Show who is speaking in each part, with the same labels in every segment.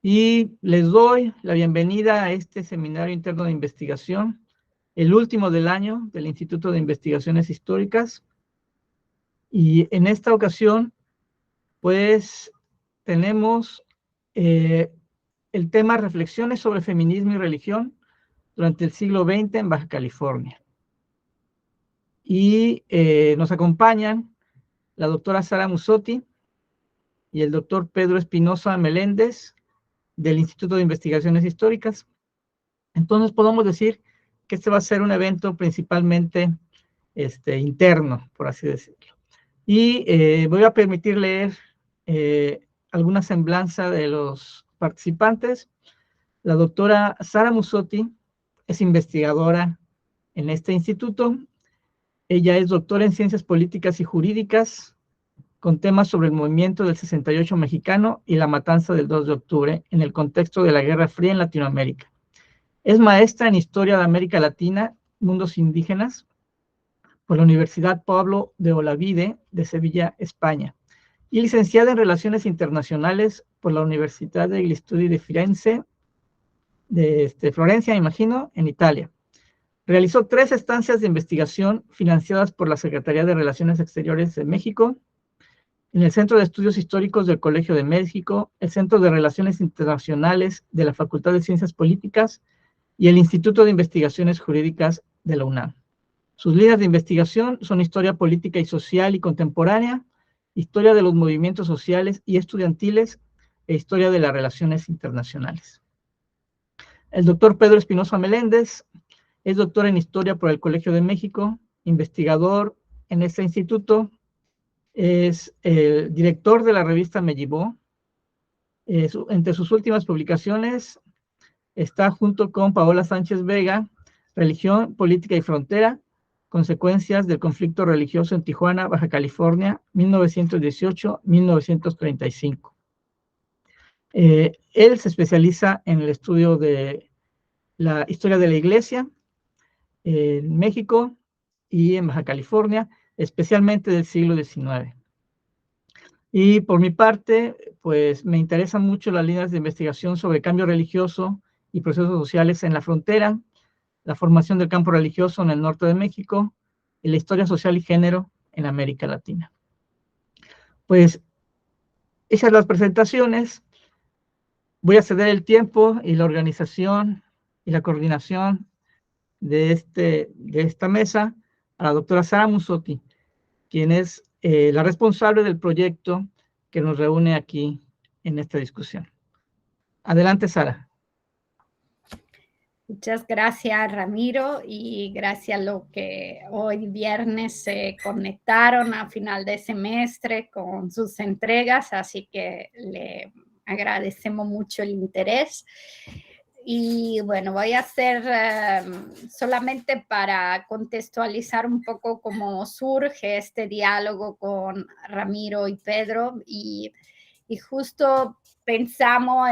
Speaker 1: Y les doy la bienvenida a este seminario interno de investigación, el último del año del Instituto de Investigaciones Históricas. Y en esta ocasión, pues, tenemos el tema Reflexiones sobre feminismo y religión durante el siglo XX en Baja California. Y nos acompañan la doctora Sara Musotti y el doctor Pedro Espinosa Meléndez del Instituto de Investigaciones Históricas. Entonces podemos decir que este va a ser un evento principalmente interno, por así decirlo. Y voy a permitir leer alguna semblanza de los participantes. La doctora Sara Musotti es investigadora en este instituto. Ella es doctora en Ciencias Políticas y Jurídicas, con temas sobre el movimiento del 68 mexicano y la matanza del 2 de octubre en el contexto de la Guerra Fría en Latinoamérica. Es maestra en Historia de América Latina, Mundos Indígenas, por la Universidad Pablo de Olavide de Sevilla, España, y licenciada en Relaciones Internacionales por la Universidad degli Studi di Firenze, de Florencia, imagino, en Italia. Realizó 3 estancias de investigación financiadas por la Secretaría de Relaciones Exteriores de México, en el Centro de Estudios Históricos del Colegio de México, el Centro de Relaciones Internacionales de la Facultad de Ciencias Políticas y el Instituto de Investigaciones Jurídicas de la UNAM. Sus líneas de investigación son historia política y social y contemporánea, historia de los movimientos sociales y estudiantiles e historia de las relaciones internacionales. El doctor Pedro Espinosa Meléndez es doctor en historia por el Colegio de México, investigador en este instituto, es el director de la revista Mellibó. Entre sus últimas publicaciones está, junto con Paola Sánchez Vega, Religión, Política y Frontera, Consecuencias del Conflicto Religioso en Tijuana, Baja California, 1918-1935. Él se especializa en el estudio de la historia de la Iglesia en México y en Baja California, especialmente del siglo XIX. Y por mi parte, pues me interesan mucho las líneas de investigación sobre cambio religioso y procesos sociales en la frontera, la formación del campo religioso en el norte de México y la historia social y género en América Latina. Pues hechas las presentaciones, voy a ceder el tiempo y la organización y la coordinación de esta mesa a la doctora Sara Musotti, quien es la responsable del proyecto que nos reúne aquí en esta discusión. Adelante, Sara.
Speaker 2: Muchas gracias, Ramiro, y gracias a los que hoy viernes se conectaron a final de semestre con sus entregas, así que le agradecemos mucho el interés. Y bueno, voy a hacer solamente para contextualizar un poco cómo surge este diálogo con Ramiro y Pedro, y justo pensamos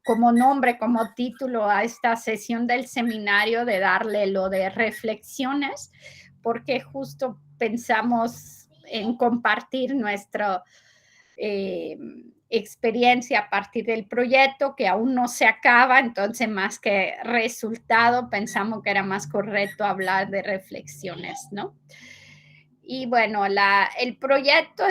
Speaker 2: como nombre, como título a esta sesión del seminario, de darle lo de reflexiones, porque justo pensamos en compartir nuestra experiencia a partir del proyecto, que aún no se acaba, entonces más que resultado pensamos que era más correcto hablar de reflexiones, ¿no? Y bueno, el proyecto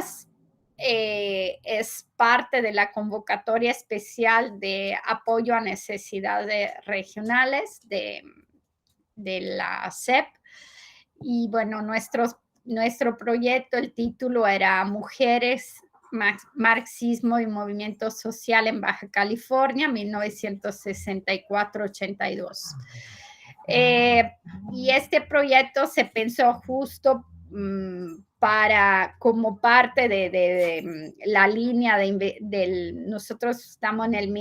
Speaker 2: es parte de la convocatoria especial de apoyo a necesidades regionales de la SEP. Y bueno, nuestro proyecto, el título era Mujeres, Marxismo y Movimiento Social en Baja California, 1964-82. Y este proyecto se pensó justo como parte de la línea nosotros estamos en el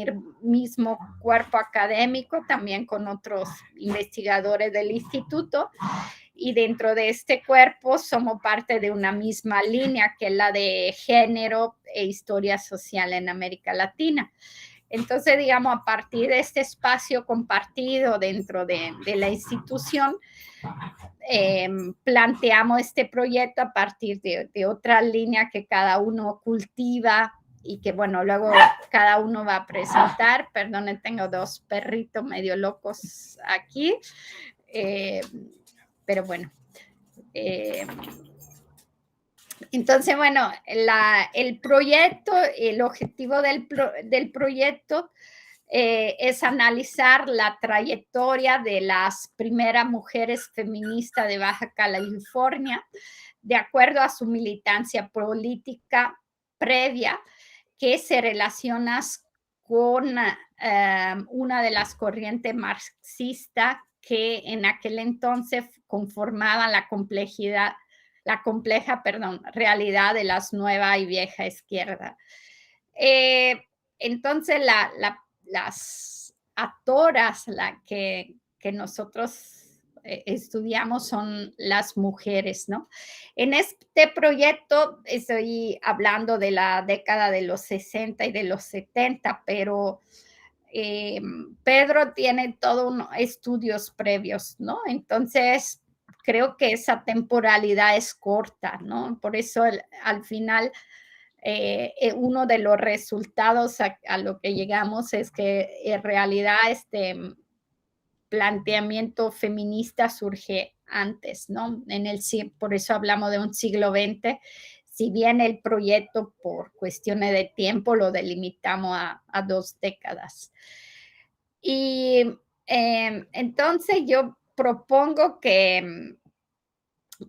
Speaker 2: mismo cuerpo académico, también con otros investigadores del instituto, y dentro de este cuerpo somos parte de una misma línea, que es la de género e historia social en América Latina. Entonces, digamos, a partir de este espacio compartido dentro de la institución, planteamos este proyecto a partir de otra línea que cada uno cultiva y que bueno, luego cada uno va a presentar. Perdonen, tengo dos perritos medio locos aquí, pero bueno. Entonces, bueno, el proyecto, el objetivo del proyecto es analizar la trayectoria de las primeras mujeres feministas de Baja California, de acuerdo a su militancia política previa, que se relaciona con una de las corrientes marxistas que en aquel entonces conformaban la compleja realidad de las nueva y vieja izquierda. Entonces, las autoras que nosotros estudiamos son las mujeres, ¿no? En este proyecto estoy hablando de la década de los 60 y de los 70, pero Pedro tiene todos unos estudios previos, ¿no? Entonces, creo que esa temporalidad es corta, ¿no? Por eso al final uno de los resultados a lo que llegamos es que en realidad este planteamiento feminista surge antes, ¿no? Por eso hablamos de un siglo XX, si bien el proyecto por cuestiones de tiempo lo delimitamos a 2 décadas. Y entonces yo propongo que,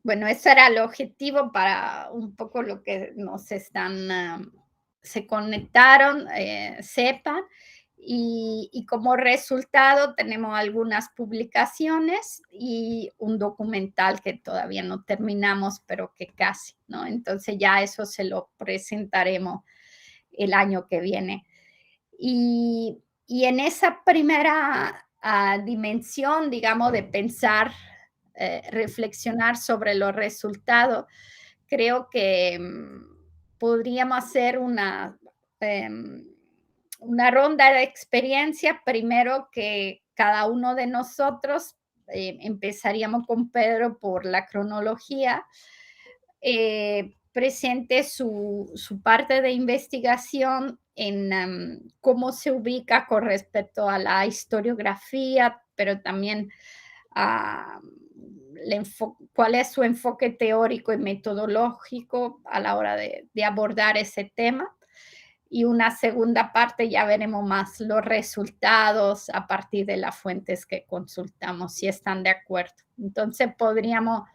Speaker 2: bueno, eso era el objetivo para un poco lo que nos están, se conectaron, sepan, y como resultado tenemos algunas publicaciones y un documental que todavía no terminamos, pero que casi, ¿no? Entonces ya eso se lo presentaremos el año que viene. Y en esa primera dimensión, digamos, de pensar, reflexionar sobre los resultados, creo que podríamos hacer una ronda de experiencia. Primero que cada uno de nosotros, empezaríamos con Pedro por la cronología, presente su parte de investigación en cómo se ubica con respecto a la historiografía, pero también cuál es su enfoque teórico y metodológico a la hora de abordar ese tema. Y una segunda parte ya veremos más los resultados a partir de las fuentes que consultamos, si están de acuerdo. Entonces podríamos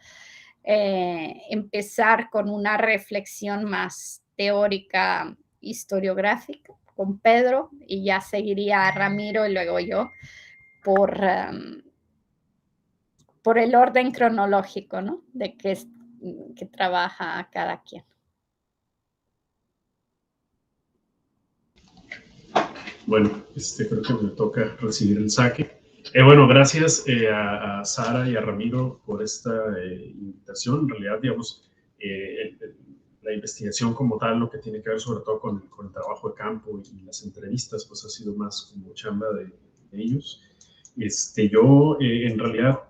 Speaker 2: empezar con una reflexión más teórica, historiográfica, con Pedro, y ya seguiría Ramiro y luego yo por el orden cronológico, ¿no? De que trabaja cada quien.
Speaker 3: Bueno, creo que me toca recibir el saque. Bueno, gracias a Sara y a Ramiro por esta invitación. En realidad, digamos, la investigación como tal, lo que tiene que ver sobre todo con el trabajo de campo y las entrevistas, pues ha sido más como chamba de ellos. Yo, en realidad,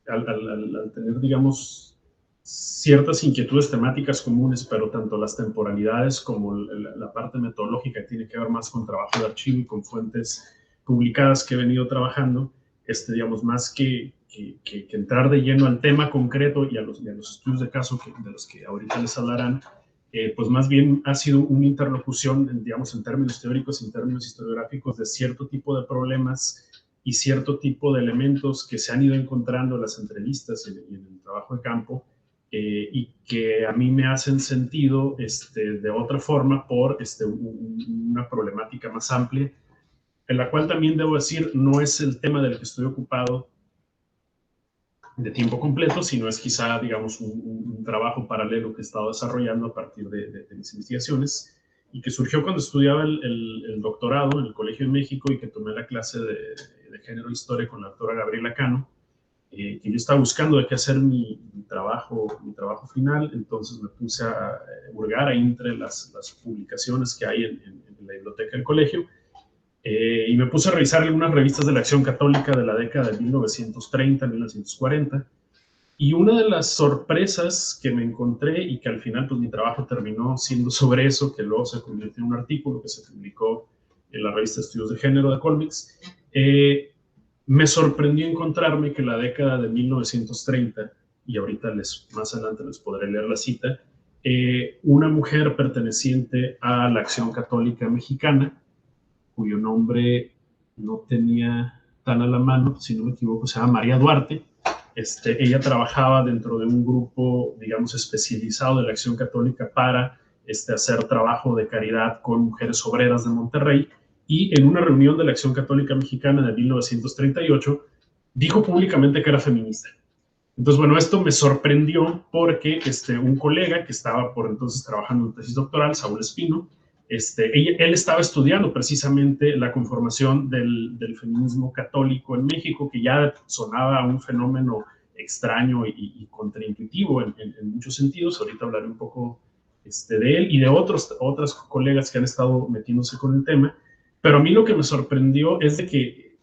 Speaker 3: al tener, digamos, ciertas inquietudes temáticas comunes, pero tanto las temporalidades como la parte metodológica que tiene que ver más con trabajo de archivo y con fuentes publicadas que he venido trabajando, digamos, más que entrar de lleno al tema concreto y a los estudios de caso de los que ahorita les hablarán, pues más bien ha sido una interlocución, digamos, en términos teóricos, en términos historiográficos, de cierto tipo de problemas y cierto tipo de elementos que se han ido encontrando en las entrevistas y en el trabajo de campo, y que a mí me hacen sentido de otra forma por una problemática más amplia, en la cual también debo decir no es el tema del que estoy ocupado de tiempo completo, sino es quizá, digamos, un trabajo paralelo que he estado desarrollando a partir de mis investigaciones y que surgió cuando estudiaba el doctorado en el Colegio de México y que tomé la clase de Género e Historia con la doctora Gabriela Cano, que yo estaba buscando de qué hacer mi trabajo final. Entonces me puse a hurgar ahí entre las publicaciones que hay en la biblioteca del colegio, y me puse a revisar algunas revistas de la Acción Católica de la década de 1930, 1940, Y una de las sorpresas que me encontré y que al final pues mi trabajo terminó siendo sobre eso, que luego se convirtió en un artículo que se publicó en la revista Estudios de Género de Colmex, me sorprendió encontrarme que la década de 1930, y ahorita más adelante les podré leer la cita, una mujer perteneciente a la Acción Católica Mexicana, cuyo nombre no tenía tan a la mano, si no me equivoco, se llama María Duarte. Ella trabajaba dentro de un grupo, digamos, especializado de la Acción Católica para hacer trabajo de caridad con mujeres obreras de Monterrey, y en una reunión de la Acción Católica Mexicana de 1938 dijo públicamente que era feminista. Entonces, bueno, esto me sorprendió porque un colega que estaba por entonces trabajando en tesis doctoral, Saúl Espino, él estaba estudiando precisamente la conformación del feminismo católico en México, que ya sonaba un fenómeno extraño y contraintuitivo en muchos sentidos. Ahorita hablaré un poco de él y de otras colegas que han estado metiéndose con el tema. Pero a mí lo que me sorprendió es de que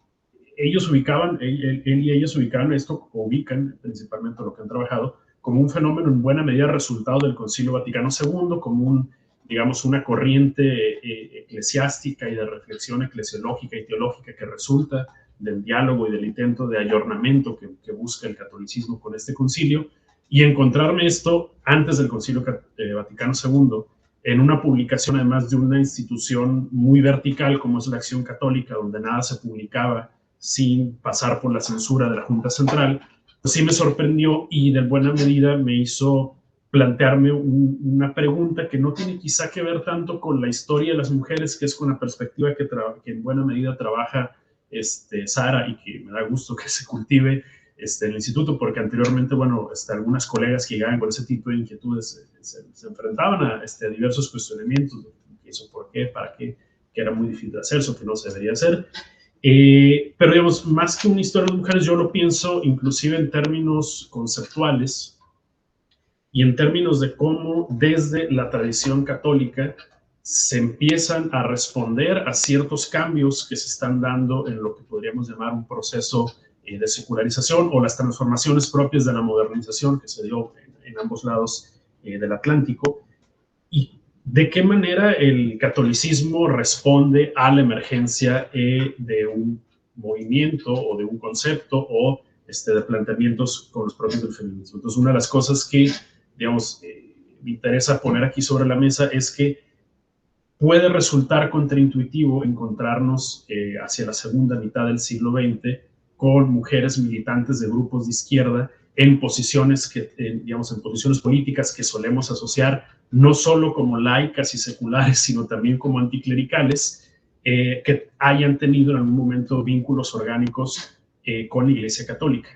Speaker 3: ellos ubicaban, él y ellas ubicaban esto, o ubican principalmente lo que han trabajado, como un fenómeno en buena medida resultado del Concilio Vaticano II, como digamos, una corriente eclesiástica y de reflexión eclesiológica y teológica que resulta del diálogo y del intento de ayornamiento que busca el catolicismo con este concilio, y encontrarme esto antes del Concilio Vaticano II, en una publicación además de una institución muy vertical como es la Acción Católica, donde nada se publicaba sin pasar por la censura de la Junta Central, pues sí me sorprendió y de buena medida me hizo plantearme una pregunta que no tiene quizá que ver tanto con la historia de las mujeres, que es con la perspectiva que en buena medida trabaja Sara, y que me da gusto que se cultive en el instituto, porque anteriormente, bueno, algunas colegas que llegaban con ese tipo de inquietudes se enfrentaban a diversos cuestionamientos, eso por qué, para qué, que era muy difícil de hacer, eso que no se debería hacer. Pero digamos, más que una historia de mujeres, yo lo pienso inclusive en términos conceptuales y en términos de cómo desde la tradición católica se empiezan a responder a ciertos cambios que se están dando en lo que podríamos llamar un proceso de secularización o las transformaciones propias de la modernización que se dio en ambos lados del Atlántico, y de qué manera el catolicismo responde a la emergencia de un movimiento o de un concepto o de planteamientos con los propios del feminismo. Entonces, una de las cosas que, digamos, me interesa poner aquí sobre la mesa es que puede resultar contraintuitivo encontrarnos hacia la segunda mitad del siglo XX con mujeres militantes de grupos de izquierda en posiciones digamos, en posiciones políticas que solemos asociar no solo como laicas y seculares, sino también como anticlericales, que hayan tenido en algún momento vínculos orgánicos con la Iglesia Católica,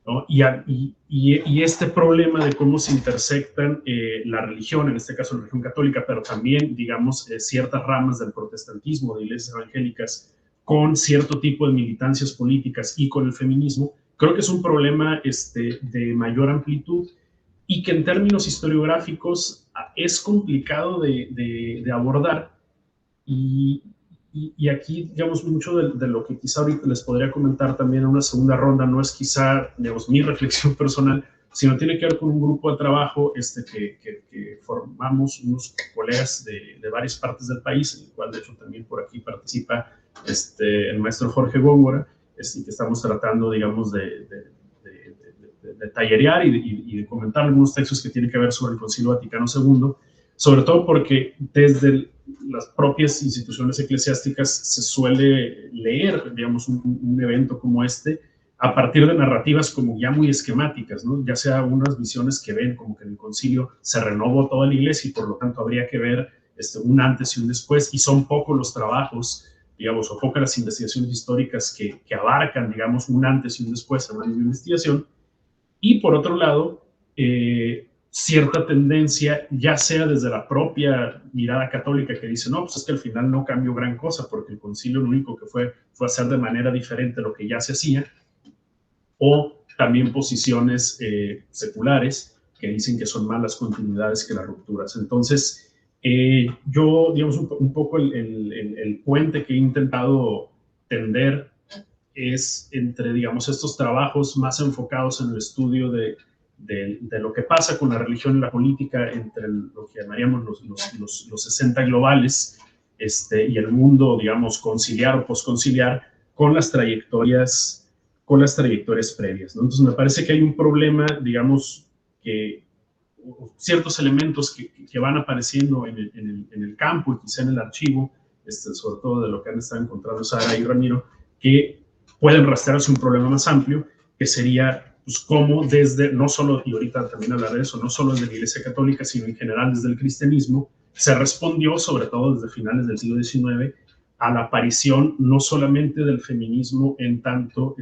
Speaker 3: ¿no? Y este problema de cómo se intersectan la religión, en este caso la religión católica, pero también, digamos, ciertas ramas del protestantismo, de iglesias evangélicas, con cierto tipo de militancias políticas y con el feminismo, creo que es un problema de mayor amplitud y que en términos historiográficos es complicado de abordar. Y aquí, digamos, mucho de lo que quizá ahorita les podría comentar también en una segunda ronda no es quizá, digamos, mi reflexión personal, sino tiene que ver con un grupo de trabajo que formamos unos colegas de varias partes del país, en el cual de hecho también por aquí participa el maestro Jorge Góngora, que estamos tratando, digamos, de tallerear y de comentar algunos textos que tienen que ver sobre el Concilio Vaticano II, sobre todo porque desde las propias instituciones eclesiásticas se suele leer, digamos, un evento como este a partir de narrativas como ya muy esquemáticas, ¿no? Ya sea unas visiones que ven como que en el concilio se renovó toda la iglesia y por lo tanto habría que ver un antes y un después, y son pocos los trabajos, digamos, o pocas las investigaciones históricas que abarcan, digamos, un antes y un después en una misma investigación. Y por otro lado, cierta tendencia, ya sea desde la propia mirada católica que dice, no, pues es que al final no cambió gran cosa porque el concilio lo único que fue hacer de manera diferente lo que ya se hacía, o también posiciones seculares que dicen que son más las continuidades que las rupturas. Entonces, yo, digamos, un poco el puente que he intentado tender es entre, digamos, estos trabajos más enfocados en el estudio de lo que pasa con la religión y la política entre lo que llamaríamos los 60 globales y el mundo, digamos, conciliar o posconciliar con las trayectorias previas, ¿no? Entonces me parece que hay un problema, digamos, que ciertos elementos que van apareciendo en el campo y quizá en el archivo, sobre todo de lo que han estado encontrando Sara y Ramiro, que pueden rastrearse un problema más amplio, que sería pues, cómo desde, no solo, y ahorita también hablaré de eso, no solo desde la Iglesia Católica, sino en general desde el cristianismo, se respondió, sobre todo desde finales del siglo XIX, a la aparición no solamente del feminismo en tanto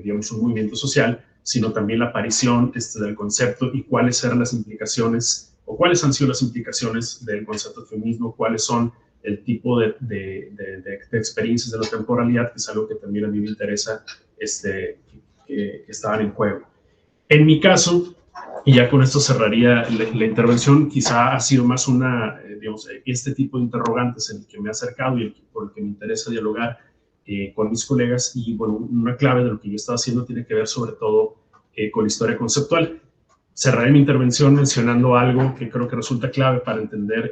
Speaker 3: digamos, un movimiento social, sino también la aparición del concepto y cuáles eran las implicaciones, o cuáles han sido las implicaciones del concepto de feminismo, cuáles son el tipo de experiencias de la temporalidad, que es algo que también a mí me interesa, que estaban en juego. En mi caso, y ya con esto cerraría la intervención, quizá ha sido más digamos, este tipo de interrogantes en el que me he acercado y por el que me interesa dialogar con mis colegas, y bueno, una clave de lo que yo estaba haciendo tiene que ver sobre todo con la historia conceptual. Cerraré mi intervención mencionando algo que creo que resulta clave para entender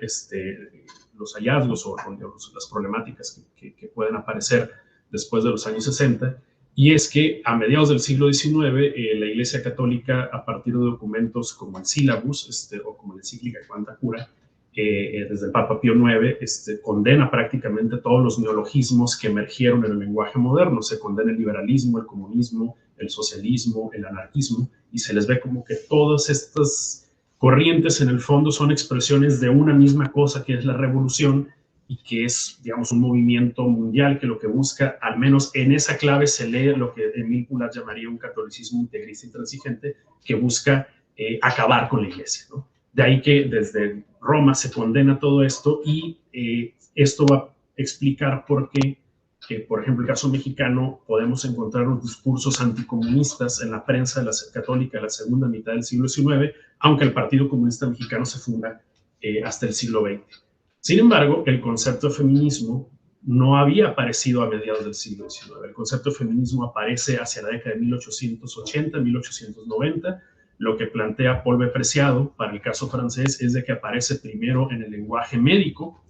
Speaker 3: los hallazgos o digamos, las problemáticas que pueden aparecer después de los años 60, y es que a mediados del siglo XIX la Iglesia Católica, a partir de documentos como el Sílabus o como la encíclica Quanta Cura, desde el Papa Pío IX, condena prácticamente todos los neologismos que emergieron en el lenguaje moderno. Se condena el liberalismo, el comunismo, el socialismo, el anarquismo, y se les ve como que todas estas corrientes en el fondo son expresiones de una misma cosa, que es la revolución, y que es, digamos, un movimiento mundial que lo que busca, al menos en esa clave se lee lo que Émile Poulain llamaría un catolicismo integrista y transigente, que busca acabar con la Iglesia, ¿no? De ahí que desde Roma se condena todo esto, y esto va a explicar por qué, por ejemplo, el caso mexicano, podemos encontrar los discursos anticomunistas en la prensa católica de la segunda mitad del siglo XIX, aunque el Partido Comunista Mexicano se funda hasta el siglo XX. Sin embargo, el concepto de feminismo no había aparecido a mediados del siglo XIX. El concepto de feminismo aparece hacia la década de 1880, 1890. Lo que plantea Paul B. Preciado para el caso francés es de que aparece primero en el lenguaje médico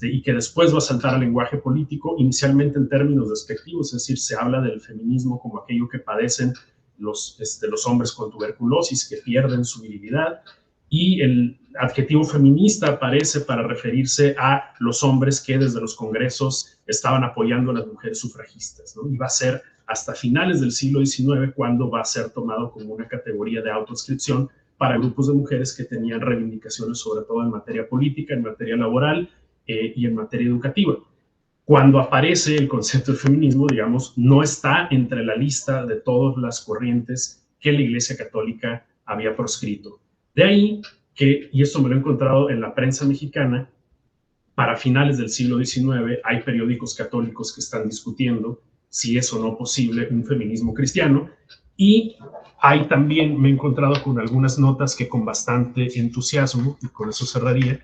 Speaker 3: y que después va a saltar al lenguaje político, inicialmente en términos despectivos, es decir, se habla del feminismo como aquello que padecen los hombres con tuberculosis, que pierden su virilidad, y el adjetivo feminista aparece para referirse a los hombres que desde los congresos estaban apoyando a las mujeres sufragistas, ¿no? Y va a ser hasta finales del siglo XIX cuando va a ser tomado como una categoría de autoadscripción para grupos de mujeres que tenían reivindicaciones sobre todo en materia política, en materia laboral y en materia educativa. Cuando aparece el concepto de feminismo, digamos, no está entre la lista de todas las corrientes que la Iglesia Católica había proscrito. De ahí que, y esto me lo he encontrado en la prensa mexicana, para finales del siglo XIX hay periódicos católicos que están discutiendo si es o no posible un feminismo cristiano, y hay también, me he encontrado con algunas notas que con bastante entusiasmo, y con eso cerraría,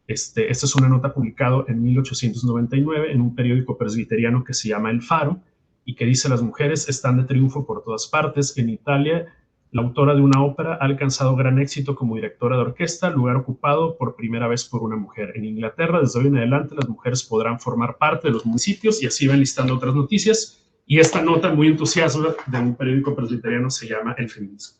Speaker 3: esta es una nota publicada en 1899 en un periódico presbiteriano que se llama El Faro, y que dice: las mujeres están de triunfo por todas partes. En Italia, la autora de una ópera ha alcanzado gran éxito como directora de orquesta, lugar ocupado por primera vez por una mujer. En Inglaterra, desde hoy en adelante, las mujeres podrán formar parte de los municipios, y así van listando otras noticias. Y esta nota muy entusiasma de un periódico presbiteriano se llama El Feminismo,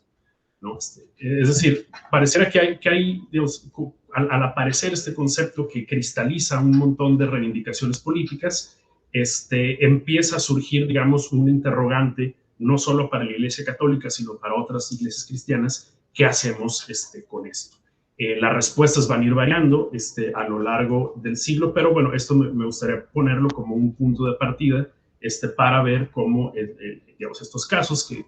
Speaker 3: ¿no? Es decir, pareciera que hay digamos, al aparecer este concepto que cristaliza un montón de reivindicaciones políticas, empieza a surgir, digamos, un interrogante no solo para la Iglesia Católica, sino para otras iglesias cristianas. ¿Qué hacemos con esto? Las respuestas van a ir variando a lo largo del siglo, pero bueno, esto me gustaría ponerlo como un punto de partida para ver cómo digamos, estos casos que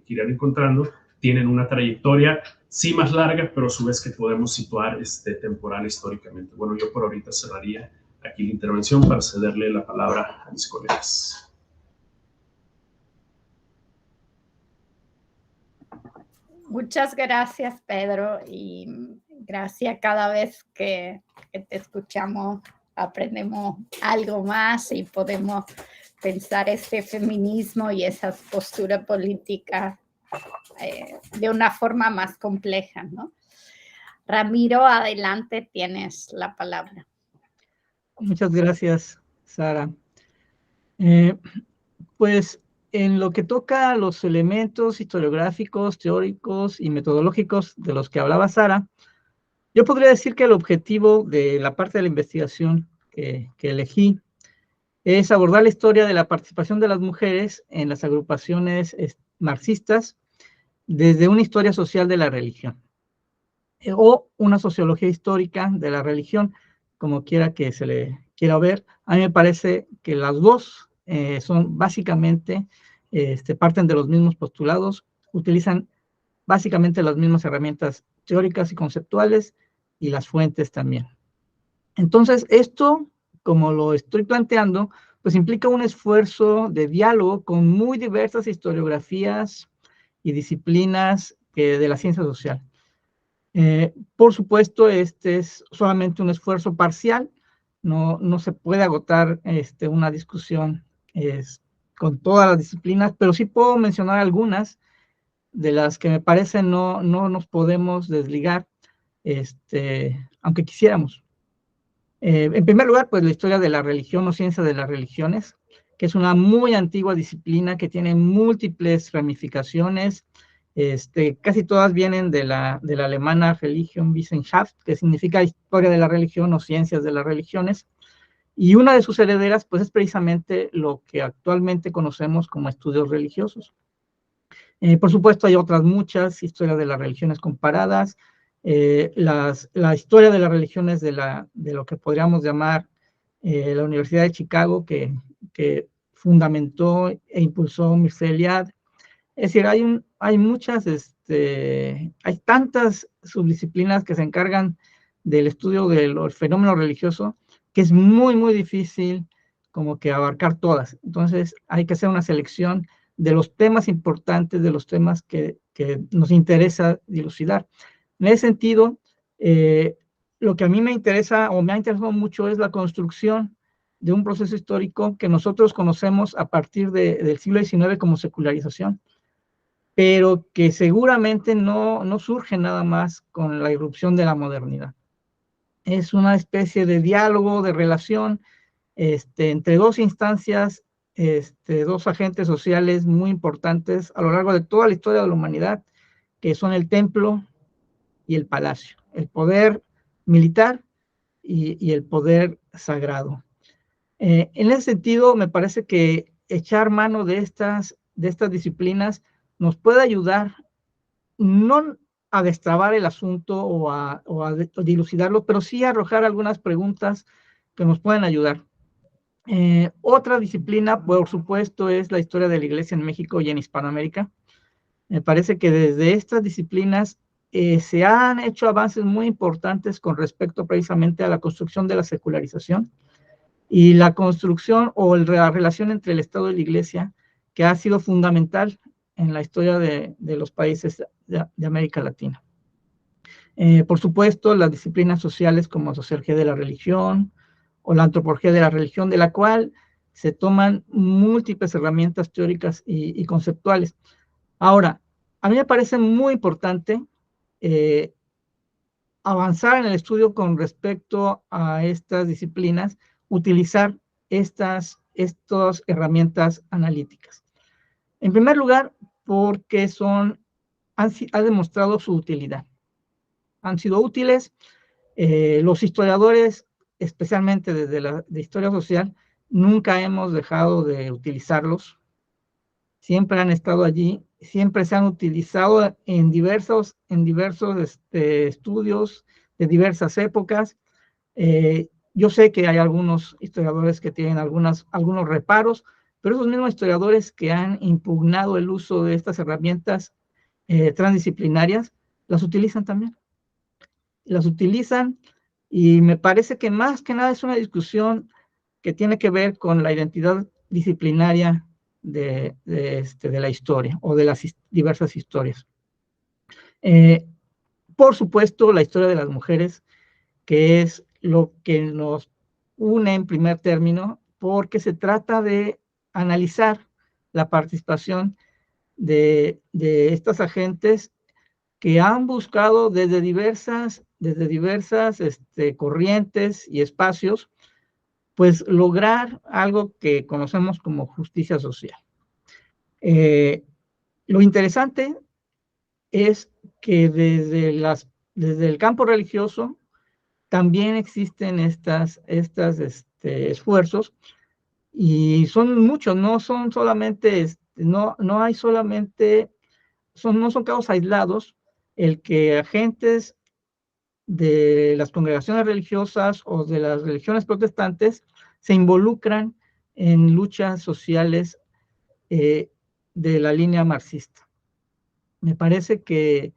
Speaker 3: irán encontrando tienen una trayectoria, sí más larga, pero a su vez que podemos situar temporal históricamente. Bueno, yo por ahorita cerraría aquí la intervención para cederle la palabra a mis colegas.
Speaker 2: Muchas gracias, Pedro, y gracias. Cada vez que te escuchamos aprendemos algo más y podemos pensar este feminismo y esa postura política de una forma más compleja, ¿no? Ramiro, adelante, tienes la palabra.
Speaker 1: Muchas gracias, Sara. Pues en lo que toca a los elementos historiográficos, teóricos y metodológicos de los que hablaba Sara, yo podría decir que el objetivo de la parte de la investigación que elegí es abordar la historia de la participación de las mujeres en las agrupaciones marxistas desde una historia social de la religión, o una sociología histórica de la religión, como quiera que se le quiera ver. A mí me parece que las dos son básicamente, parten de los mismos postulados, utilizan básicamente las mismas herramientas teóricas y conceptuales y las fuentes también. Entonces, esto, como lo estoy planteando, pues implica un esfuerzo de diálogo con muy diversas historiografías y disciplinas de la ciencia social. Por supuesto, este es solamente un esfuerzo parcial, no se puede agotar una discusión con todas las disciplinas, pero sí puedo mencionar algunas de las que me parecen no nos podemos desligar, aunque quisiéramos. En primer lugar, pues la historia de la religión o ciencia de las religiones, que es una muy antigua disciplina que tiene múltiples ramificaciones. Casi todas vienen de la alemana Religionswissenschaft, que significa historia de la religión o ciencias de las religiones. Y una de sus herederas, pues es precisamente lo que actualmente conocemos como estudios religiosos. Por supuesto, hay otras muchas, historias de las religiones comparadas, la historia de las religiones de lo que podríamos llamar la Universidad de Chicago, que fundamentó e impulsó Mircea Eliade. Es decir, hay muchas, hay tantas subdisciplinas que se encargan del estudio del fenómeno religioso que es muy, muy difícil como que abarcar todas. Entonces, hay que hacer una selección de los temas importantes, de los temas que nos interesa dilucidar. En ese sentido, lo que a mí me interesa o me ha interesado mucho es la construcción de un proceso histórico que nosotros conocemos a partir del siglo XIX como secularización, pero que seguramente no surge nada más con la irrupción de la modernidad. Es una especie de diálogo, de relación entre dos instancias, dos agentes sociales muy importantes a lo largo de toda la historia de la humanidad, que son el templo y el palacio, el poder militar y el poder sagrado. En ese sentido, me parece que echar mano de estas disciplinas nos puede ayudar no a destrabar el asunto o a dilucidarlo, pero sí a arrojar algunas preguntas que nos pueden ayudar. Otra disciplina, por supuesto, es la historia de la Iglesia en México y en Hispanoamérica. Me parece que desde estas disciplinas se han hecho avances muy importantes con respecto precisamente a la construcción de la secularización y la construcción o la relación entre el Estado y la Iglesia, que ha sido fundamental en la historia de los países de América Latina. Por supuesto, las disciplinas sociales como sociología de la religión o la antropología de la religión, de la cual se toman múltiples herramientas teóricas y conceptuales. Ahora, a mí me parece muy importante avanzar en el estudio con respecto a estas disciplinas, utilizar estas herramientas analíticas. En primer lugar, porque han demostrado su utilidad. Han sido útiles. Los historiadores, especialmente desde la historia social, nunca hemos dejado de utilizarlos. Siempre han estado allí, siempre se han utilizado en diversos estudios de diversas épocas. Yo sé que hay algunos historiadores que tienen algunos reparos, pero esos mismos historiadores que han impugnado el uso de estas herramientas transdisciplinarias, las utilizan también. Las utilizan y me parece que más que nada es una discusión que tiene que ver con la identidad disciplinaria de la historia o de las diversas historias. Por supuesto, la historia de las mujeres, que es lo que nos une en primer término, porque se trata de analizar la participación de estos agentes que han buscado desde diversas corrientes y espacios, pues lograr algo que conocemos como justicia social. Lo interesante es que desde el campo religioso también existen estos esfuerzos, y son muchos, no son solamente, no hay solamente, no son casos aislados el que agentes de las congregaciones religiosas o de las religiones protestantes se involucran en luchas sociales de la línea marxista. Me parece que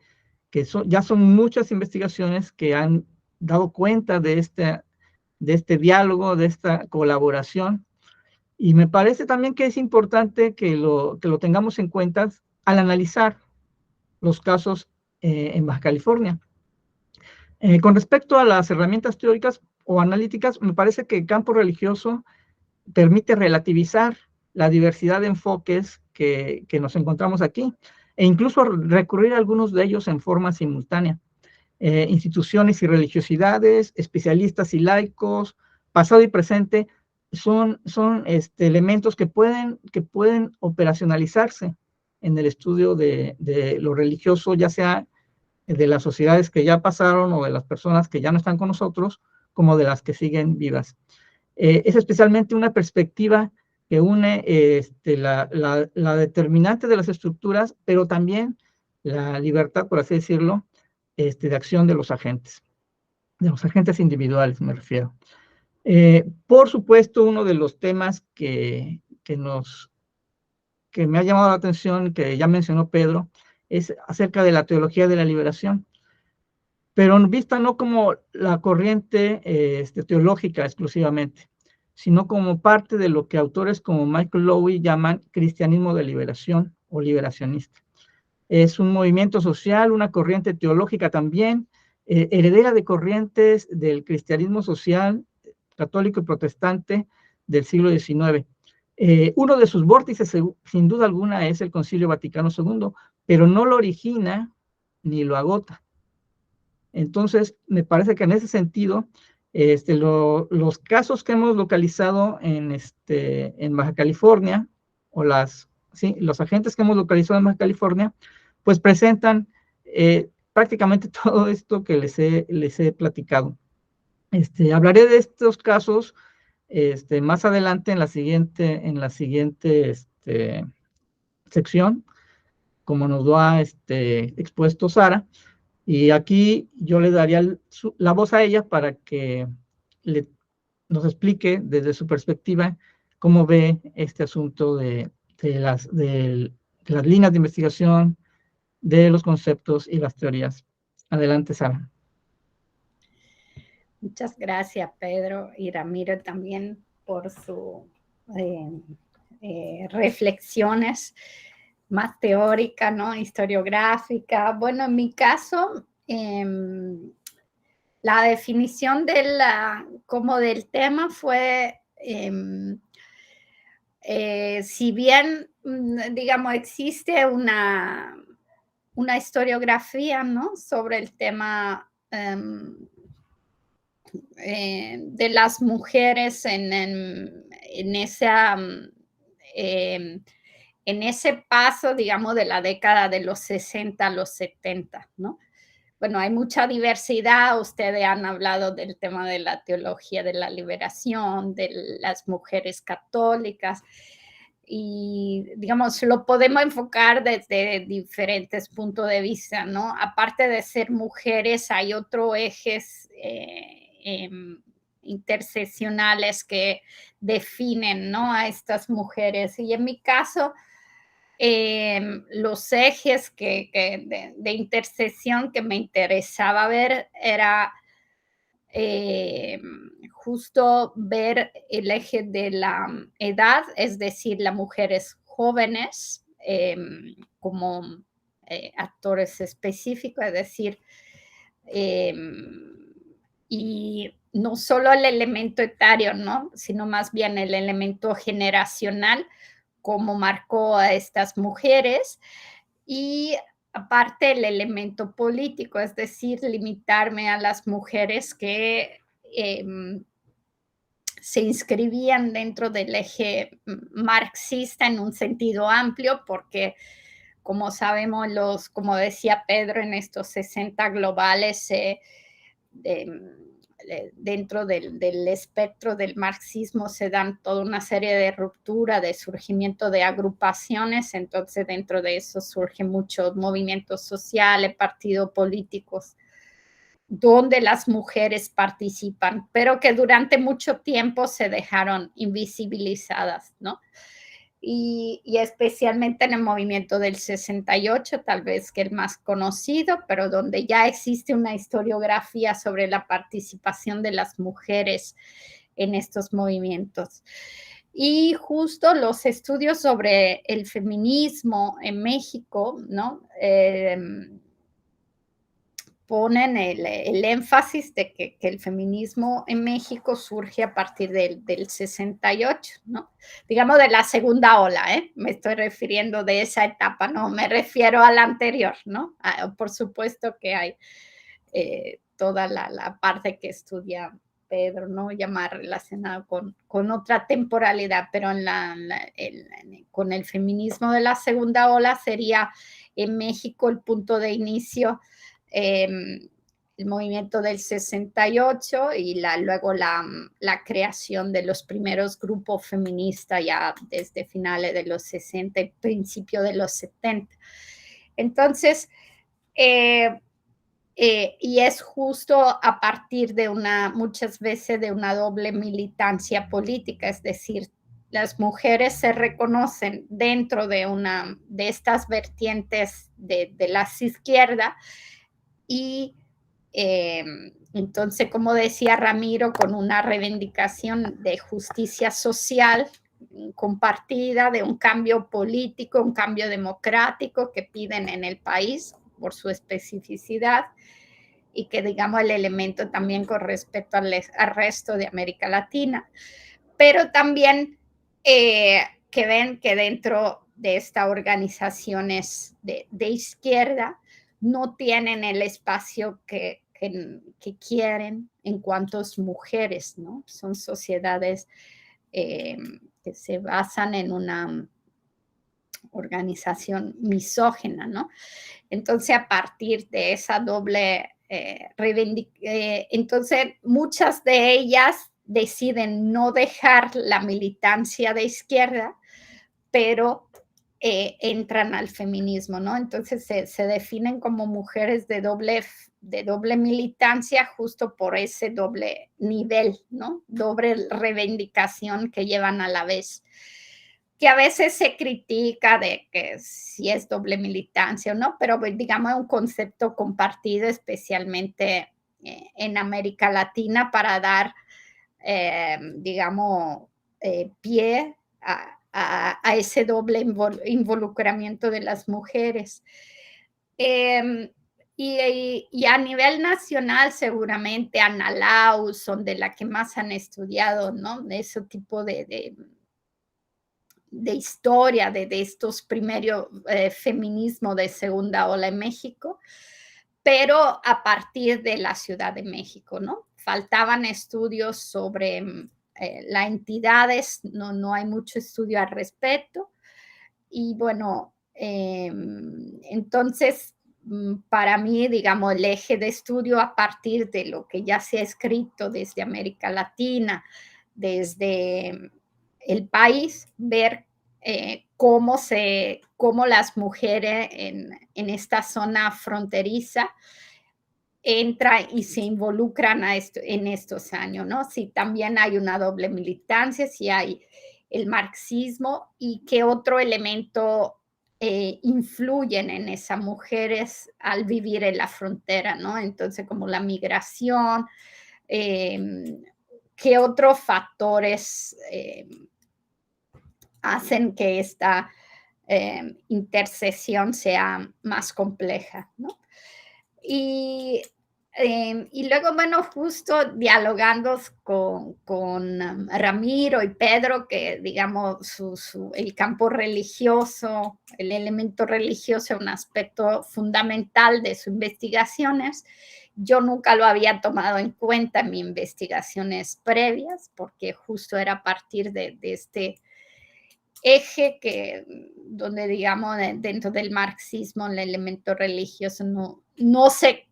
Speaker 1: ya son muchas investigaciones que han dado cuenta de este diálogo, de esta colaboración, y me parece también que es importante que lo tengamos en cuenta al analizar los casos en Baja California. Con respecto a las herramientas teóricas o analíticas, me parece que el campo religioso permite relativizar la diversidad de enfoques que nos encontramos aquí, e incluso recurrir a algunos de ellos en forma simultánea. Instituciones y religiosidades, especialistas y laicos, pasado y presente, son elementos que pueden operacionalizarse en el estudio de lo religioso, ya sea de las sociedades que ya pasaron o de las personas que ya no están con nosotros, como de las que siguen vivas. Es especialmente una perspectiva que une la determinante de las estructuras, pero también la libertad, por así decirlo, de acción de los agentes individuales, me refiero. Por supuesto, uno de los temas que me ha llamado la atención, que ya mencionó Pedro, es acerca de la teología de la liberación, pero vista no como la corriente teológica exclusivamente, sino como parte de lo que autores como Michael Lowy llaman cristianismo de liberación o liberacionista. Es un movimiento social, una corriente teológica también, heredera de corrientes del cristianismo social católico y protestante del siglo XIX. Uno de sus vórtices, sin duda alguna, es el Concilio Vaticano II, pero no lo origina ni lo agota. Entonces, me parece que en ese sentido, los casos que hemos localizado en Baja California, o los agentes que hemos localizado en Baja California, pues presentan prácticamente todo esto que les he platicado. Hablaré de estos casos más adelante en la siguiente sección, como nos lo ha expuesto Sara. Y aquí yo le daría la voz a ella para que nos explique desde su perspectiva cómo ve este asunto de las líneas de investigación, de los conceptos y las teorías. Adelante, Sara.
Speaker 2: Muchas gracias, Pedro, y Ramiro también por sus reflexiones más teóricas, ¿no? Historiográficas. Bueno, en mi caso, la definición como del tema fue, si bien, digamos, existe una historiografía, ¿no?, sobre el tema de las mujeres en ese paso, digamos, de la década de los 60 a los 70, ¿no? Bueno, hay mucha diversidad. Ustedes han hablado del tema de la teología de la liberación, de las mujeres católicas, y, digamos, lo podemos enfocar desde diferentes puntos de vista, ¿no? Aparte de ser mujeres, hay otros ejes interseccionales que definen, ¿no?, a estas mujeres. Y en mi caso, los ejes de intersección que me interesaba ver era justo ver el eje de la edad, es decir, las mujeres jóvenes como actores específicos, es decir, y no solo el elemento etario, ¿no? Sino más bien el elemento generacional, cómo marcó a estas mujeres, y aparte el elemento político, es decir, limitarme a las mujeres que se inscribían dentro del eje marxista en un sentido amplio, porque como sabemos, como decía Pedro, en estos 60 globales, dentro del espectro del marxismo se dan toda una serie de ruptura, de surgimiento de agrupaciones, entonces dentro de eso surgen muchos movimientos sociales, partidos políticos, donde las mujeres participan, pero que durante mucho tiempo se dejaron invisibilizadas, ¿no? Y especialmente en el movimiento del 68, tal vez que el más conocido, pero donde ya existe una historiografía sobre la participación de las mujeres en estos movimientos. Y justo los estudios sobre el feminismo en México, ¿no? Ponen el énfasis de que el feminismo en México surge a partir del 68, ¿no? Digamos de la segunda ola, me estoy refiriendo de esa etapa, no me refiero a la anterior, ¿no? Por supuesto que hay toda la parte que estudia Pedro, ¿no? Ya más relacionado con otra temporalidad, pero con el feminismo de la segunda ola sería en México el punto de inicio, el movimiento del 68 y luego la creación de los primeros grupos feministas ya desde finales de los 60 y principios de los 70. Entonces, y es justo a partir de muchas veces de una doble militancia política, es decir, las mujeres se reconocen dentro de estas vertientes de las izquierdas y entonces, como decía Ramiro, con una reivindicación de justicia social compartida, de un cambio político, un cambio democrático que piden en el país por su especificidad y que digamos el elemento también con respecto al resto de América Latina, pero también que ven que dentro de estas organizaciones de izquierda no tienen el espacio que quieren en cuanto a mujeres, ¿no? Son sociedades que se basan en una organización misógina, ¿no? Entonces, a partir de esa doble entonces muchas de ellas deciden no dejar la militancia de izquierda, pero entran al feminismo, ¿no? Entonces se definen como mujeres de doble militancia justo por ese doble nivel, ¿no? Doble reivindicación que llevan a la vez, que a veces se critica de que si es doble militancia o no, pero digamos es un concepto compartido especialmente en América Latina para dar, digamos, pie a ese doble involucramiento de las mujeres. Y a nivel nacional, seguramente Ana Lau son de la que más han estudiado, ¿no? De ese tipo de historia de estos primeros feminismos de segunda ola en México, pero a partir de la Ciudad de México, ¿no? Faltaban estudios sobre las entidades, no hay mucho estudio al respecto. Y bueno, entonces, para mí, digamos, el eje de estudio a partir de lo que ya se ha escrito desde América Latina, desde el país, ver cómo las mujeres en esta zona fronteriza entran y se involucran en estos años, ¿no? Si también hay una doble militancia, si hay el marxismo y qué otro elemento influyen en esas mujeres al vivir en la frontera, ¿no? Entonces, como la migración, qué otros factores hacen que esta intersección sea más compleja, ¿no? Y Y luego, bueno, justo dialogando con Ramiro y Pedro, que digamos el campo religioso, el elemento religioso es un aspecto fundamental de sus investigaciones. Yo nunca lo había tomado en cuenta en mis investigaciones previas, porque justo era a partir de este eje donde, digamos, dentro del marxismo el elemento religioso no se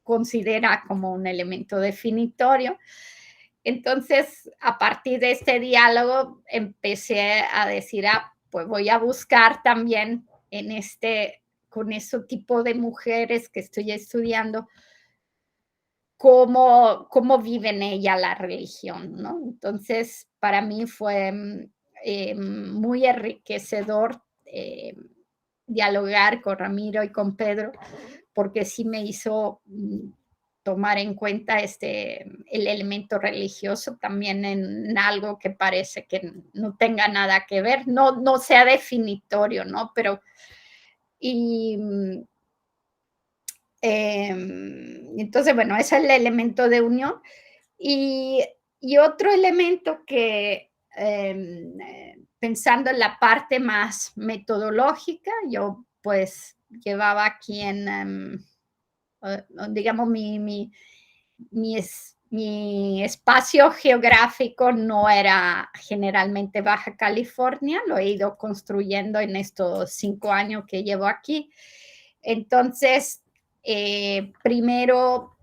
Speaker 2: considera como un elemento definitorio. Entonces, a partir de este diálogo, empecé a decir, pues voy a buscar también con ese tipo de mujeres que estoy estudiando, cómo viven ella la religión, ¿no? Entonces, para mí fue muy enriquecedor dialogar con Ramiro y con Pedro, porque sí me hizo tomar en cuenta el elemento religioso también en algo que parece que no tenga nada que ver, no sea definitorio, ¿no? Pero, entonces, bueno, ese es el elemento de unión. Y otro elemento que, pensando en la parte más metodológica, yo pues llevaba aquí digamos, mi espacio geográfico no era generalmente Baja California, lo he ido construyendo en estos 5 años que llevo aquí. Entonces, primero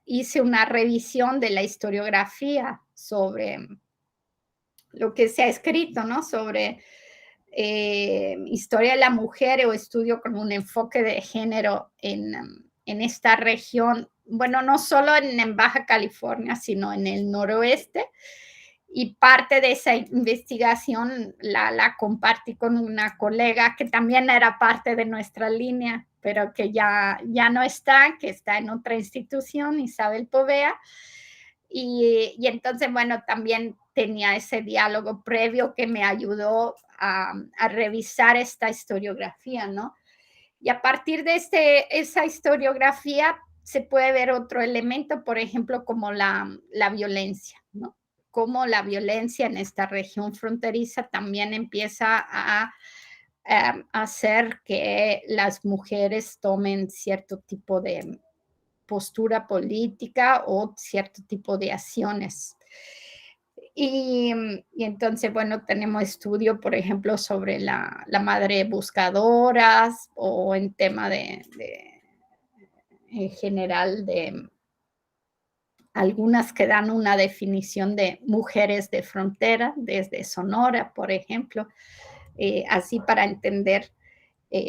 Speaker 2: hice una revisión de la historiografía sobre lo que se ha escrito, ¿no? Sobre historia de la mujer o estudio con un enfoque de género en esta región, bueno, no solo en Baja California, sino en el noroeste. Y parte de esa investigación la compartí con una colega que también era parte de nuestra línea, pero que ya no está, que está en otra institución, Isabel Povea. Y entonces, bueno, también tenía ese diálogo previo que me ayudó a revisar esta historiografía, ¿no? Y a partir de esa historiografía se puede ver otro elemento, por ejemplo, como la violencia, ¿no? Cómo la violencia en esta región fronteriza también empieza a hacer que las mujeres tomen cierto tipo de postura política o cierto tipo de acciones. Y entonces, bueno, tenemos estudio, por ejemplo, sobre la madre buscadoras o en tema en general de algunas que dan una definición de mujeres de frontera, desde Sonora, por ejemplo, así para entender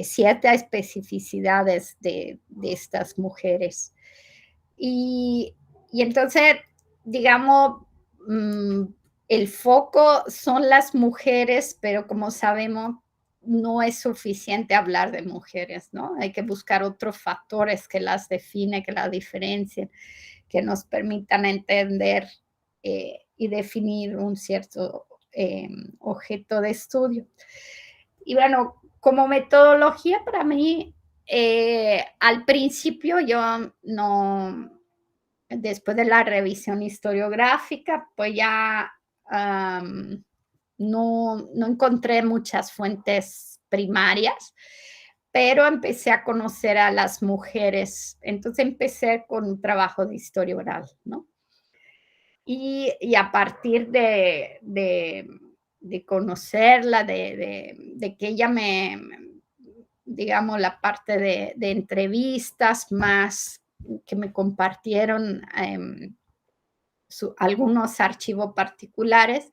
Speaker 2: ciertas especificidades de estas mujeres. Y entonces, digamos, el foco son las mujeres, pero como sabemos, no es suficiente hablar de mujeres, ¿no? Hay que buscar otros factores que las definen, que las diferencien, que nos permitan entender y definir un cierto objeto de estudio. Y bueno, como metodología para mí, al principio yo no, después de la revisión historiográfica, pues ya no encontré muchas fuentes primarias, pero empecé a conocer a las mujeres. Entonces empecé con un trabajo de historia oral, ¿no? Y a partir de conocerla, de que ella digamos, la parte de entrevistas más que me compartieron algunos archivos particulares,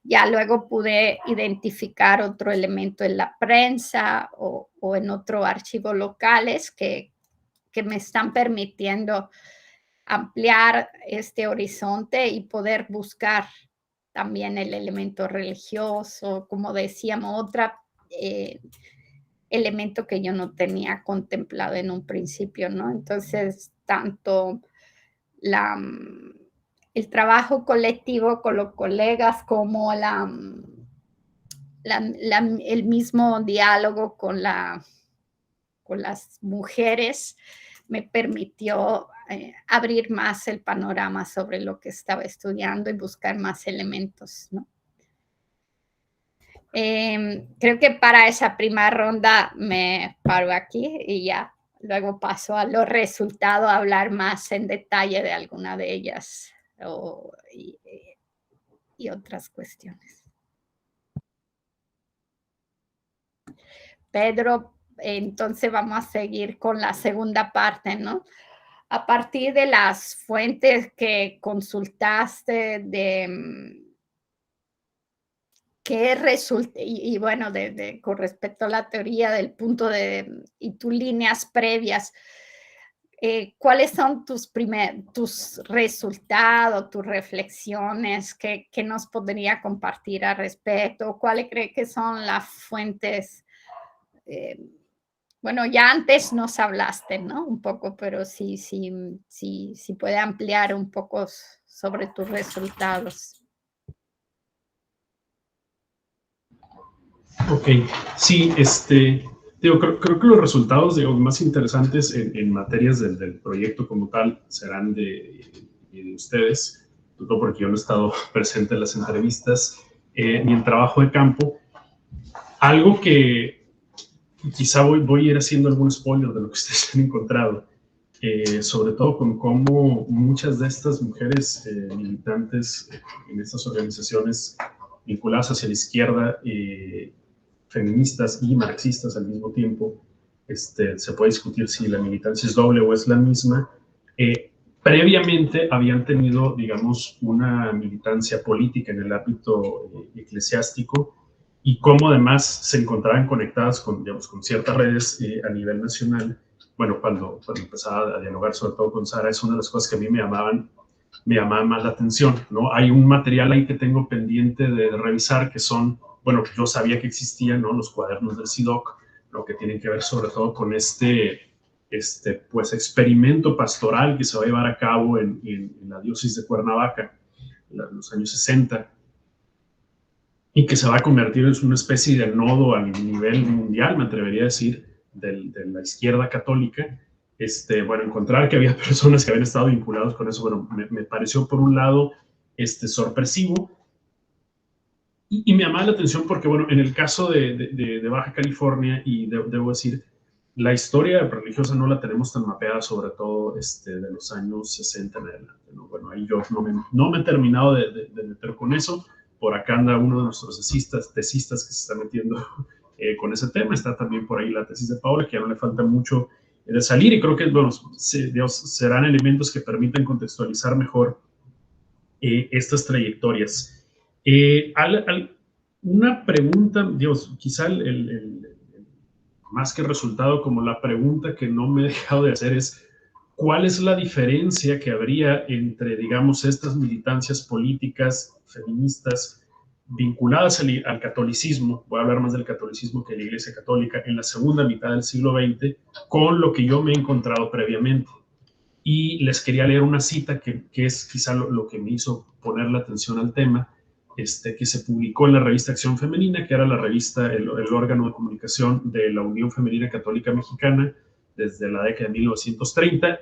Speaker 2: ya luego pude identificar otro elemento en la prensa o en otros archivos locales que me están permitiendo ampliar este horizonte y poder buscar también el elemento religioso, como decíamos, otro elemento que yo no tenía contemplado en un principio, ¿no? Entonces, tanto el trabajo colectivo con los colegas como el mismo diálogo con las mujeres me permitió abrir más el panorama sobre lo que estaba estudiando y buscar más elementos, ¿no? Creo que para esa primera ronda me paro aquí y ya luego paso a los resultados, a hablar más en detalle de alguna de ellas y otras cuestiones. Pedro, entonces vamos a seguir con la segunda parte, ¿no? A partir de las fuentes que consultaste, ¿qué resulta? Y bueno, con respecto a la teoría del punto y tus líneas previas, ¿cuáles son tus resultados, tus reflexiones que nos podría compartir al respecto? ¿Cuáles cree que son las fuentes? Bueno, ya antes nos hablaste, ¿no? Un poco, pero sí puede ampliar un poco sobre tus resultados.
Speaker 3: Ok, sí, creo que los resultados más interesantes en materias del proyecto como tal serán de ustedes, todo porque yo no he estado presente en las entrevistas ni en trabajo de campo. Algo que quizá voy a ir haciendo algún spoiler de lo que ustedes han encontrado, sobre todo con cómo muchas de estas mujeres militantes en estas organizaciones vinculadas hacia la izquierda, feministas y marxistas al mismo tiempo, se puede discutir si la militancia es doble o es la misma. Previamente habían tenido, digamos, una militancia política en el ámbito eclesiástico y cómo además se encontraban conectadas con, digamos, con ciertas redes a nivel nacional. Bueno, cuando empezaba a dialogar sobre todo con Sara, es una de las cosas que a mí me llamaban más la atención, ¿no? Hay un material ahí que tengo pendiente de revisar que son, bueno, yo sabía que existían, ¿no? Los cuadernos del CIDOC, lo que tienen que ver sobre todo con pues experimento pastoral que se va a llevar a cabo en la diócesis de Cuernavaca en los años 60 y que se va a convertir en una especie de nodo a nivel mundial, me atrevería a decir, de la izquierda católica. Bueno, encontrar que había personas que habían estado vinculadas con eso, bueno, me pareció por un lado sorpresivo y me llamaba la atención porque, bueno, en el caso de Baja California, y debo decir, la historia religiosa no la tenemos tan mapeada, sobre todo de los años 60 en adelante, ¿no? Bueno, ahí yo no me he terminado de meter con eso. Por acá anda uno de nuestros tesistas que se está metiendo con ese tema. Está también por ahí la tesis de Paola, que ya no le falta mucho de salir, y creo que, bueno, serán elementos que permiten contextualizar mejor estas trayectorias. Una pregunta, Dios, quizá más que resultado, como la pregunta que no me he dejado de hacer es, ¿cuál es la diferencia que habría entre, digamos, estas militancias políticas feministas vinculadas al catolicismo, voy a hablar más del catolicismo que de la Iglesia Católica, en la segunda mitad del siglo XX, con lo que yo me he encontrado previamente? Y les quería leer una cita que es quizá lo que me hizo poner la atención al tema, que se publicó en la revista Acción Femenina, que era la revista, el órgano de comunicación de la Unión Femenina Católica Mexicana desde la década de 1930.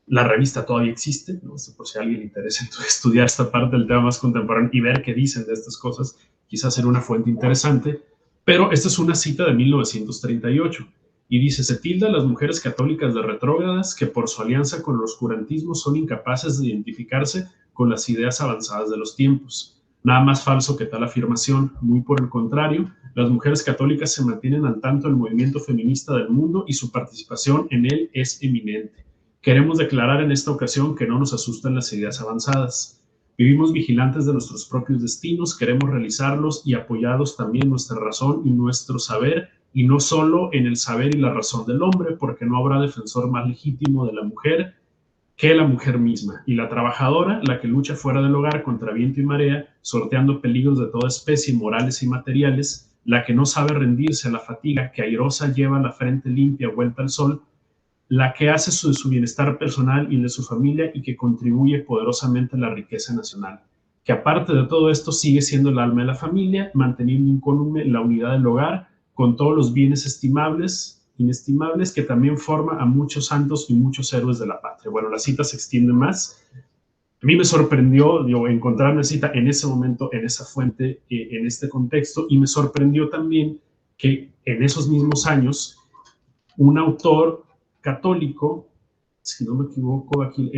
Speaker 3: La revista todavía existe, ¿no? Por si a alguien le interesa estudiar esta parte del tema más contemporáneo y ver qué dicen de estas cosas, quizás será una fuente interesante. Pero esta es una cita de 1938 y dice: se tilda a las mujeres católicas de retrógradas que por su alianza con el oscurantismo son incapaces de identificarse con las ideas avanzadas de los tiempos. Nada más falso que tal afirmación. Muy por el contrario, las mujeres católicas se mantienen al tanto del movimiento feminista del mundo y su participación en él es eminente. Queremos declarar en esta ocasión que no nos asustan las ideas avanzadas. Vivimos vigilantes de nuestros propios destinos, queremos realizarlos y apoyados también nuestra razón y nuestro saber, y no solo en el saber y la razón del hombre, porque no habrá defensor más legítimo de la mujer que la mujer misma, y la trabajadora, la que lucha fuera del hogar contra viento y marea, sorteando peligros de toda especie, morales y materiales, la que no sabe rendirse a la fatiga, que airosa lleva la frente limpia vuelta al sol, la que hace de su bienestar personal y de su familia y que contribuye poderosamente a la riqueza nacional, que aparte de todo esto sigue siendo el alma de la familia, manteniendo incólume la unidad del hogar con todos los bienes estimables inestimables que también forma a muchos santos y muchos héroes de la patria. Bueno, la cita se extiende más. A mí me sorprendió encontrar una cita en ese momento, en esa fuente, en este contexto, y me sorprendió también que en esos mismos años un autor católico, si no me equivoco, aquí,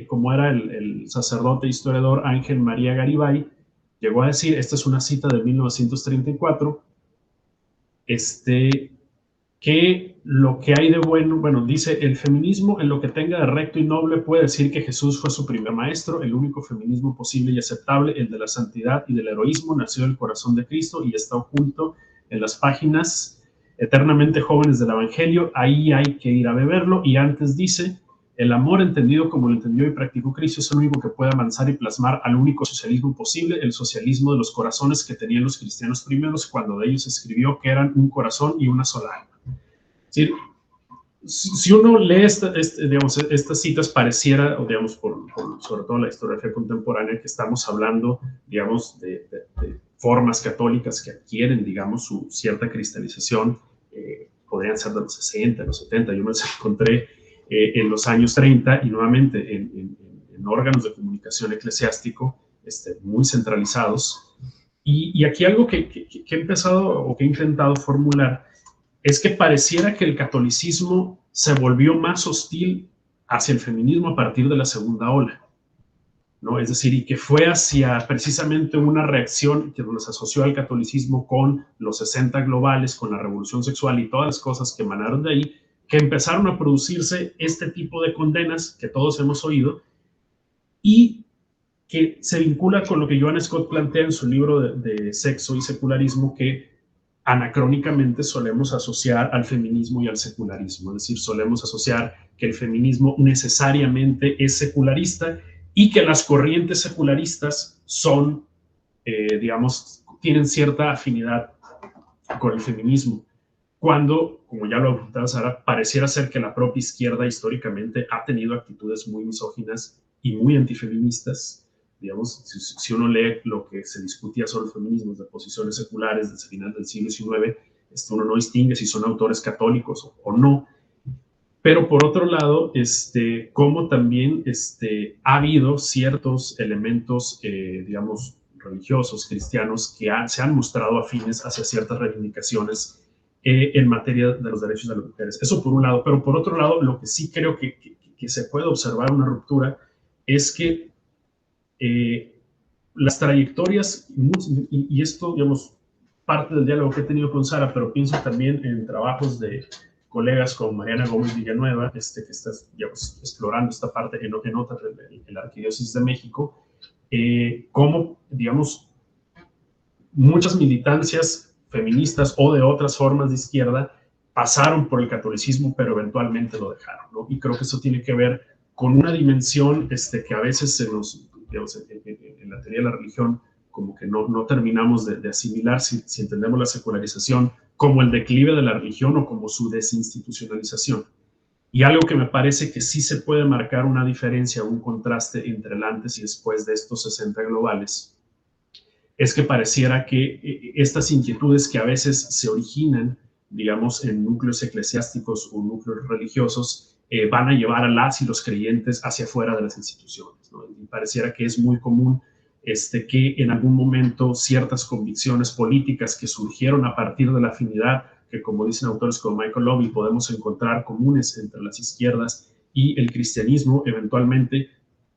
Speaker 3: como era el sacerdote historiador Ángel María Garibay, llegó a decir, esta es una cita de 1934, que lo que hay de bueno, dice, el feminismo en lo que tenga de recto y noble puede decir que Jesús fue su primer maestro, el único feminismo posible y aceptable, el de la santidad y del heroísmo, nació del corazón de Cristo y está oculto en las páginas eternamente jóvenes del Evangelio, ahí hay que ir a beberlo, y antes dice, el amor entendido como lo entendió y practicó Cristo es el único que puede avanzar y plasmar al único socialismo posible, el socialismo de los corazones que tenían los cristianos primeros cuando de ellos escribió que eran un corazón y una sola alma. Es decir, si uno lee estas citas, pareciera, sobre todo la historiografía contemporánea, que estamos hablando, digamos, de formas católicas que adquieren, digamos, su cierta cristalización, podrían ser de los 60, los 70, yo me las encontré en los años 30 y nuevamente en órganos de comunicación eclesiástico muy centralizados. Y aquí algo que he empezado o que he intentado formular es que pareciera que el catolicismo se volvió más hostil hacia el feminismo a partir de la segunda ola, ¿no? Es decir, y que fue hacia precisamente una reacción que nos asoció al catolicismo con los 60 globales, con la revolución sexual y todas las cosas que emanaron de ahí, que empezaron a producirse este tipo de condenas que todos hemos oído y que se vincula con lo que Joan Scott plantea en su libro de Sexo y Secularismo, que anacrónicamente solemos asociar al feminismo y al secularismo, es decir, solemos asociar que el feminismo necesariamente es secularista y que las corrientes secularistas son, digamos, tienen cierta afinidad con el feminismo, cuando, como ya lo apuntaba Sara, pareciera ser que la propia izquierda históricamente ha tenido actitudes muy misóginas y muy antifeministas. Digamos, si uno lee lo que se discutía sobre el feminismo de posiciones seculares desde el final del siglo XIX, uno no distingue si son autores católicos o no. Pero por otro lado, como también ha habido ciertos elementos, digamos, religiosos, cristianos, que se han mostrado afines hacia ciertas reivindicaciones en materia de los derechos de las mujeres. Eso por un lado. Pero por otro lado, lo que sí creo que se puede observar una ruptura es que las trayectorias, y esto, digamos, parte del diálogo que he tenido con Sara, pero pienso también en trabajos de colegas como Mariana Gómez Villanueva, que está, digamos, explorando esta parte en la Arquidiócesis de México, cómo, digamos, muchas militancias feministas o de otras formas de izquierda pasaron por el catolicismo, pero eventualmente lo dejaron, ¿no? Y creo que eso tiene que ver con una dimensión que a veces se nos, digamos, en la teoría de la religión, como que no terminamos de asimilar si entendemos la secularización como el declive de la religión o como su desinstitucionalización. Y algo que me parece que sí se puede marcar una diferencia, un contraste entre el antes y después de estos 60 globales, es que pareciera que estas inquietudes que a veces se originan, digamos, en núcleos eclesiásticos o núcleos religiosos, van a llevar a las y los creyentes hacia afuera de las instituciones, ¿no? Y pareciera que es muy común que en algún momento ciertas convicciones políticas que surgieron a partir de la afinidad, que como dicen autores como Michael Lobby, podemos encontrar comunes entre las izquierdas y el cristianismo, eventualmente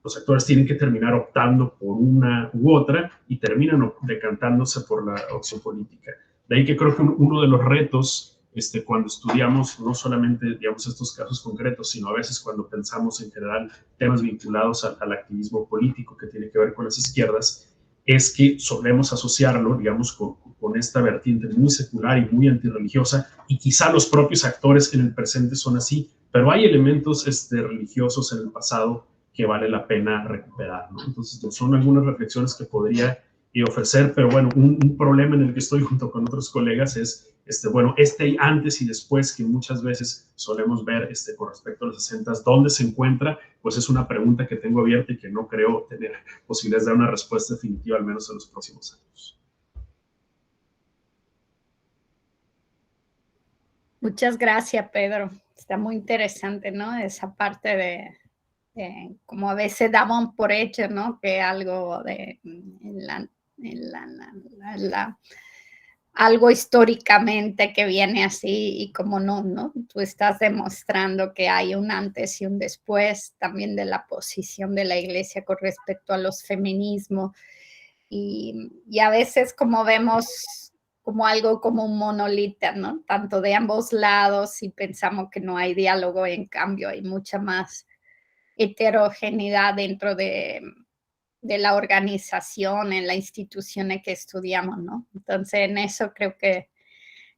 Speaker 3: los actores tienen que terminar optando por una u otra y terminan decantándose por la opción política. De ahí que creo que uno de los retos cuando estudiamos no solamente, digamos, estos casos concretos, sino a veces cuando pensamos en general temas vinculados al activismo político que tiene que ver con las izquierdas, es que solemos asociarlo, digamos, con esta vertiente muy secular y muy antirreligiosa, y quizá los propios actores en el presente son así, pero hay elementos religiosos en el pasado que vale la pena recuperar, ¿no? Entonces, son algunas reflexiones que podría ofrecer, pero bueno, un problema en el que estoy junto con otros colegas es, bueno, antes y después que muchas veces solemos ver con respecto a los 60, ¿dónde se encuentra? Pues es una pregunta que tengo abierta y que no creo tener posibilidades de dar una respuesta definitiva, al menos en los próximos años.
Speaker 2: Muchas gracias, Pedro. Está muy interesante, ¿no? Esa parte de como a veces daban por hecho, ¿no? Que algo de algo históricamente que viene así y como no, ¿no? Tú estás demostrando que hay un antes y un después también de la posición de la iglesia con respecto a los feminismos y a veces como vemos como algo como un monolito, ¿no? Tanto de ambos lados y pensamos que no hay diálogo, en cambio hay mucha más heterogeneidad dentro de la organización, en las instituciones que estudiamos, ¿no? Entonces, en eso creo que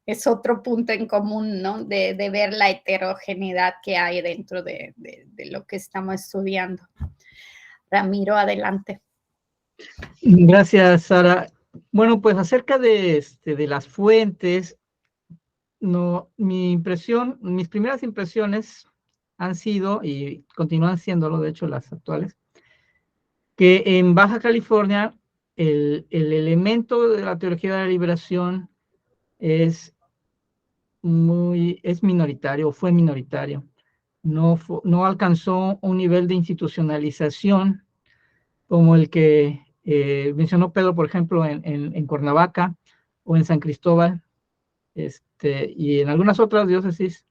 Speaker 2: es otro punto en común, ¿no? De ver la heterogeneidad que hay dentro de lo que estamos estudiando. Ramiro, adelante.
Speaker 1: Gracias, Sara. Bueno, pues acerca de las fuentes, no, mis primeras impresiones han sido, y continúan siéndolo, de hecho, las actuales, que en Baja California el elemento de la teología de la liberación es minoritario, fue minoritario. No alcanzó un nivel de institucionalización como el que mencionó Pedro, por ejemplo, en Cuernavaca o en San Cristóbal, y en algunas otras diócesis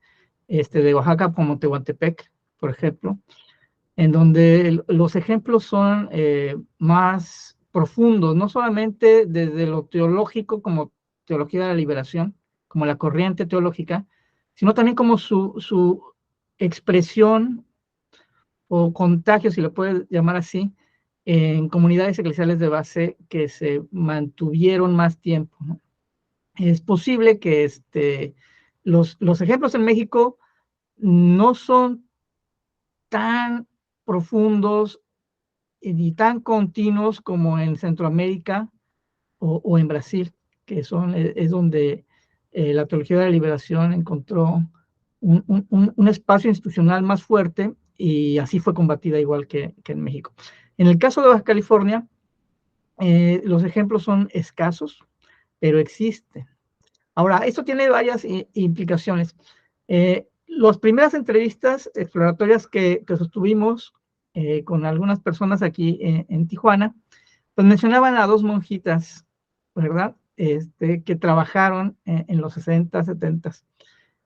Speaker 1: de Oaxaca, como Tehuantepec, por ejemplo, en donde los ejemplos son más profundos, no solamente desde lo teológico como teología de la liberación, como la corriente teológica, sino también como su expresión o contagio, si lo puedes llamar así, en comunidades eclesiales de base que se mantuvieron más tiempo, ¿no? Es posible que los ejemplos en México no son tan profundos ni tan continuos como en Centroamérica o en Brasil, que es donde la teología de la liberación encontró un espacio institucional más fuerte y así fue combatida igual que en México. En el caso de Baja California, los ejemplos son escasos, pero existen. Ahora, esto tiene varias implicaciones. Las primeras entrevistas exploratorias que sostuvimos con algunas personas aquí en Tijuana, pues mencionaban a dos monjitas, ¿verdad? Que trabajaron en los 60, 70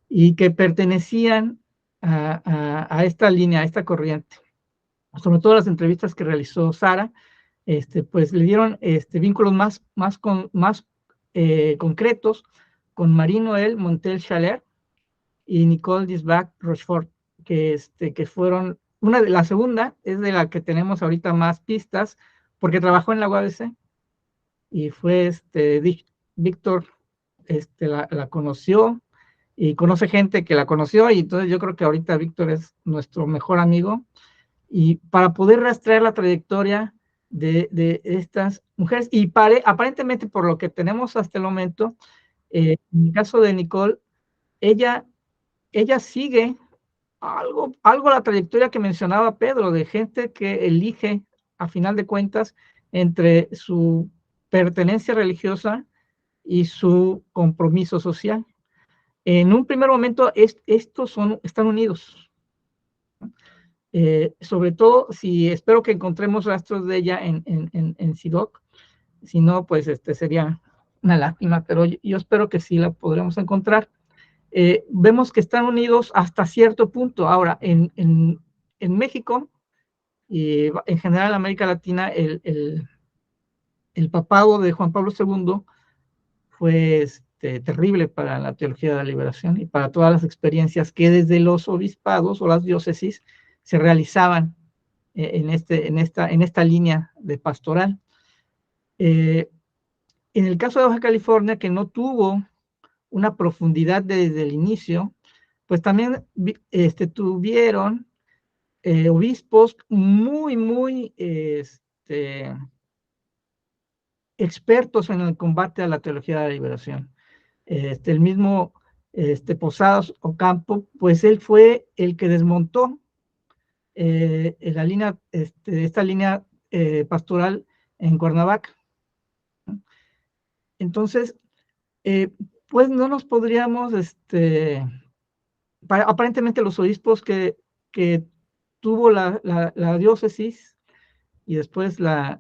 Speaker 1: y que pertenecían a esta línea, a esta corriente. Sobre todo las entrevistas que realizó Sara, pues le dieron vínculos más concretos con Marie-Noël Montel-Chaler y Nicole Disbach Rochefort, que fueron, la segunda es de la que tenemos ahorita más pistas, porque trabajó en la UABC y fue Víctor, la conoció y conoce gente que la conoció, y entonces yo creo que ahorita Víctor es nuestro mejor amigo, y para poder rastrear la trayectoria de estas mujeres, y aparentemente por lo que tenemos hasta el momento, en el caso de Nicole, ella sigue algo la trayectoria que mencionaba Pedro, de gente que elige, a final de cuentas, entre su pertenencia religiosa y su compromiso social. En un primer momento, estos están unidos. Sobre todo, si espero que encontremos rastros de ella en SIDOC, si no, pues sería una lástima, pero yo espero que sí la podremos encontrar. Vemos que están unidos hasta cierto punto. Ahora, en México y en general en América Latina, el papado de Juan Pablo II fue terrible para la teología de la liberación y para todas las experiencias que desde los obispados o las diócesis se realizaban en esta línea de pastoral. En el caso de Baja California, que no tuvo una profundidad desde el inicio, pues también tuvieron obispos muy expertos en el combate a la teología de la liberación. El mismo Posadas Ocampo, pues él fue el que desmontó esta línea pastoral en Cuernavaca. Entonces, pues no nos podríamos, aparentemente los obispos que tuvo la diócesis y después la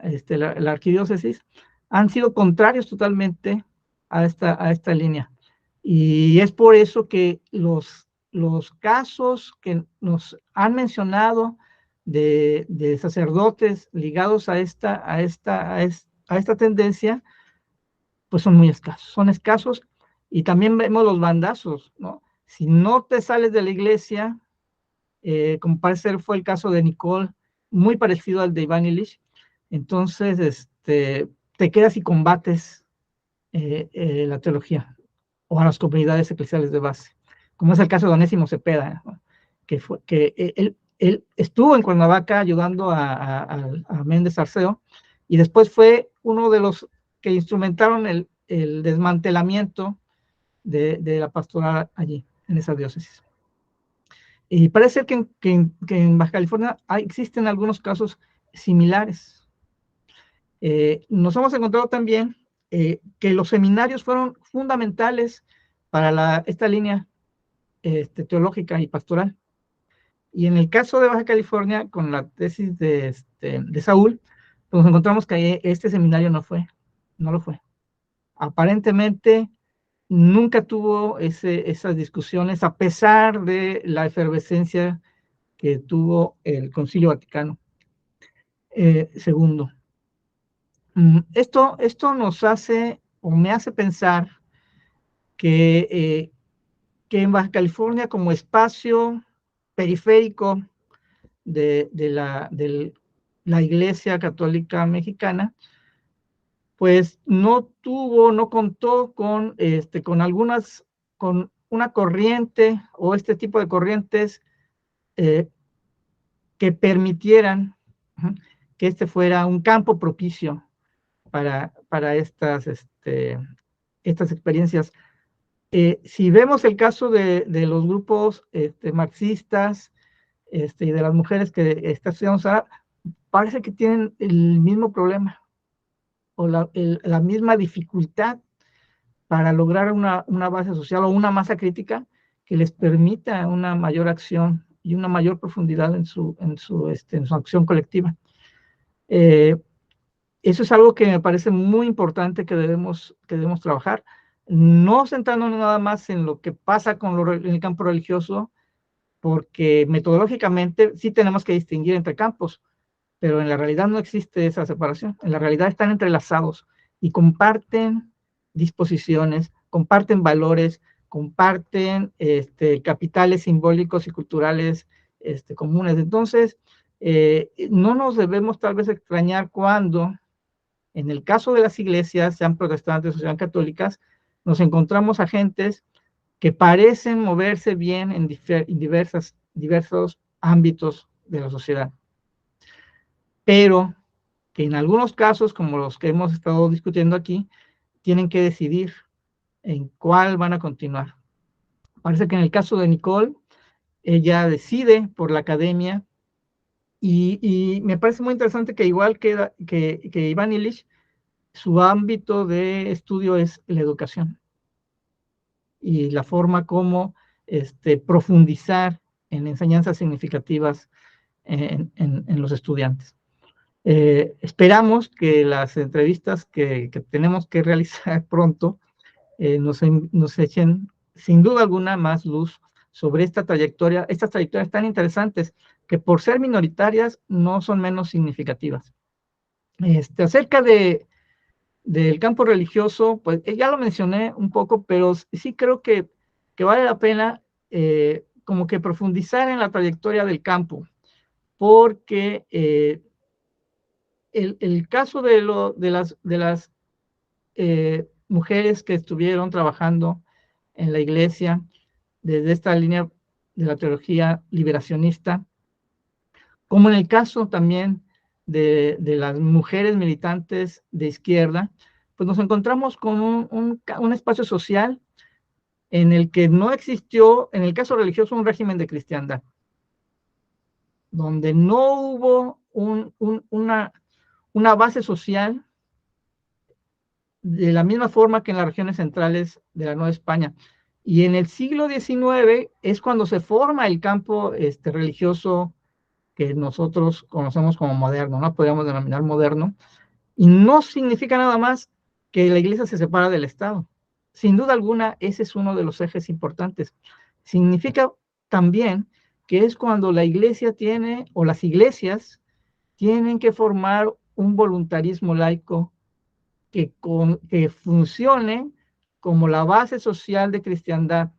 Speaker 1: arquidiócesis han sido contrarios totalmente a esta línea. Y es por eso que los casos que nos han mencionado de sacerdotes ligados a esta tendencia, pues son muy escasos, son escasos. Y también vemos los bandazos, ¿no? Si no te sales de la iglesia, como parece ser fue el caso de Nicole, muy parecido al de Iván Illich, entonces te quedas y combates la teología o a las comunidades eclesiales de base, como es el caso de Onésimo Cepeda, ¿no? que él estuvo en Cuernavaca ayudando a Méndez Arceo, y después fue uno de los que instrumentaron el desmantelamiento de la pastoral allí, en esa diócesis. Y parece ser que en Baja California existen algunos casos similares. Nos hemos encontrado también que los seminarios fueron fundamentales para esta línea teológica y pastoral. Y en el caso de Baja California, con la tesis de Saúl, pues nos encontramos que este seminario no lo fue. Aparentemente nunca tuvo esas discusiones, a pesar de la efervescencia que tuvo el Concilio Vaticano II. Esto nos hace, o me hace pensar que en Baja California, como espacio periférico de la Iglesia Católica Mexicana, pues no contó con una corriente o este tipo de corrientes que permitieran que fuera un campo propicio para estas experiencias. Si vemos el caso de los grupos marxistas y de las mujeres que están estudiando ahora, parece que tienen el mismo problema o la misma dificultad para lograr una base social o una masa crítica que les permita una mayor acción y una mayor profundidad en su acción colectiva. Eso es algo que me parece muy importante que debemos trabajar, no centrándonos nada más en lo que pasa en el campo religioso, porque metodológicamente sí tenemos que distinguir entre campos, pero en la realidad no existe esa separación. En la realidad están entrelazados y comparten disposiciones, comparten valores, comparten capitales simbólicos y culturales comunes. Entonces, no nos debemos tal vez extrañar cuando, en el caso de las iglesias, sean protestantes o sean católicas, nos encontramos agentes que parecen moverse bien en diversos ámbitos de la sociedad, pero que en algunos casos, como los que hemos estado discutiendo aquí, tienen que decidir en cuál van a continuar. Parece que en el caso de Nicole, ella decide por la academia, y me parece muy interesante que igual que Iván Illich, su ámbito de estudio es la educación y la forma como profundizar en enseñanzas significativas en los estudiantes. Esperamos que las entrevistas que tenemos que realizar pronto nos echen sin duda alguna más luz sobre estas trayectorias tan interesantes, que por ser minoritarias no son menos significativas. Acerca del campo religioso, pues ya lo mencioné un poco, pero sí creo que vale la pena como que profundizar en la trayectoria del campo, porque el caso de las mujeres que estuvieron trabajando en la iglesia desde esta línea de la teología liberacionista, como en el caso también de las mujeres militantes de izquierda, pues nos encontramos con un espacio social en el que no existió, en el caso religioso, un régimen de cristiandad, donde no hubo una base social de la misma forma que en las regiones centrales de la Nueva España. Y en el siglo XIX es cuando se forma el campo religioso que nosotros conocemos como moderno, ¿no? Podríamos denominar moderno. Y no significa nada más que la iglesia se separa del Estado. Sin duda alguna, ese es uno de los ejes importantes. Significa también que es cuando la iglesia tiene, o las iglesias tienen que formar un voluntarismo laico que funcione como la base social de cristiandad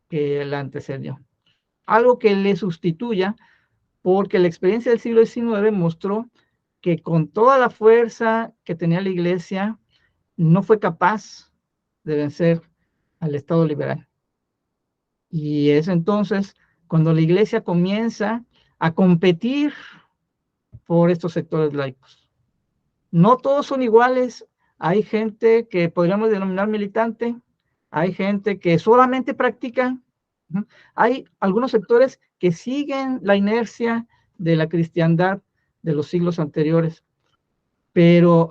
Speaker 1: que la antecedió. Algo que le sustituya, porque la experiencia del siglo XIX mostró que con toda la fuerza que tenía la iglesia, no fue capaz de vencer al Estado liberal. Y es entonces cuando la iglesia comienza a competir por estos sectores laicos. No todos son iguales. Hay gente que podríamos denominar militante, hay gente que solamente practica, hay algunos sectores que siguen la inercia de la cristiandad de los siglos anteriores. Pero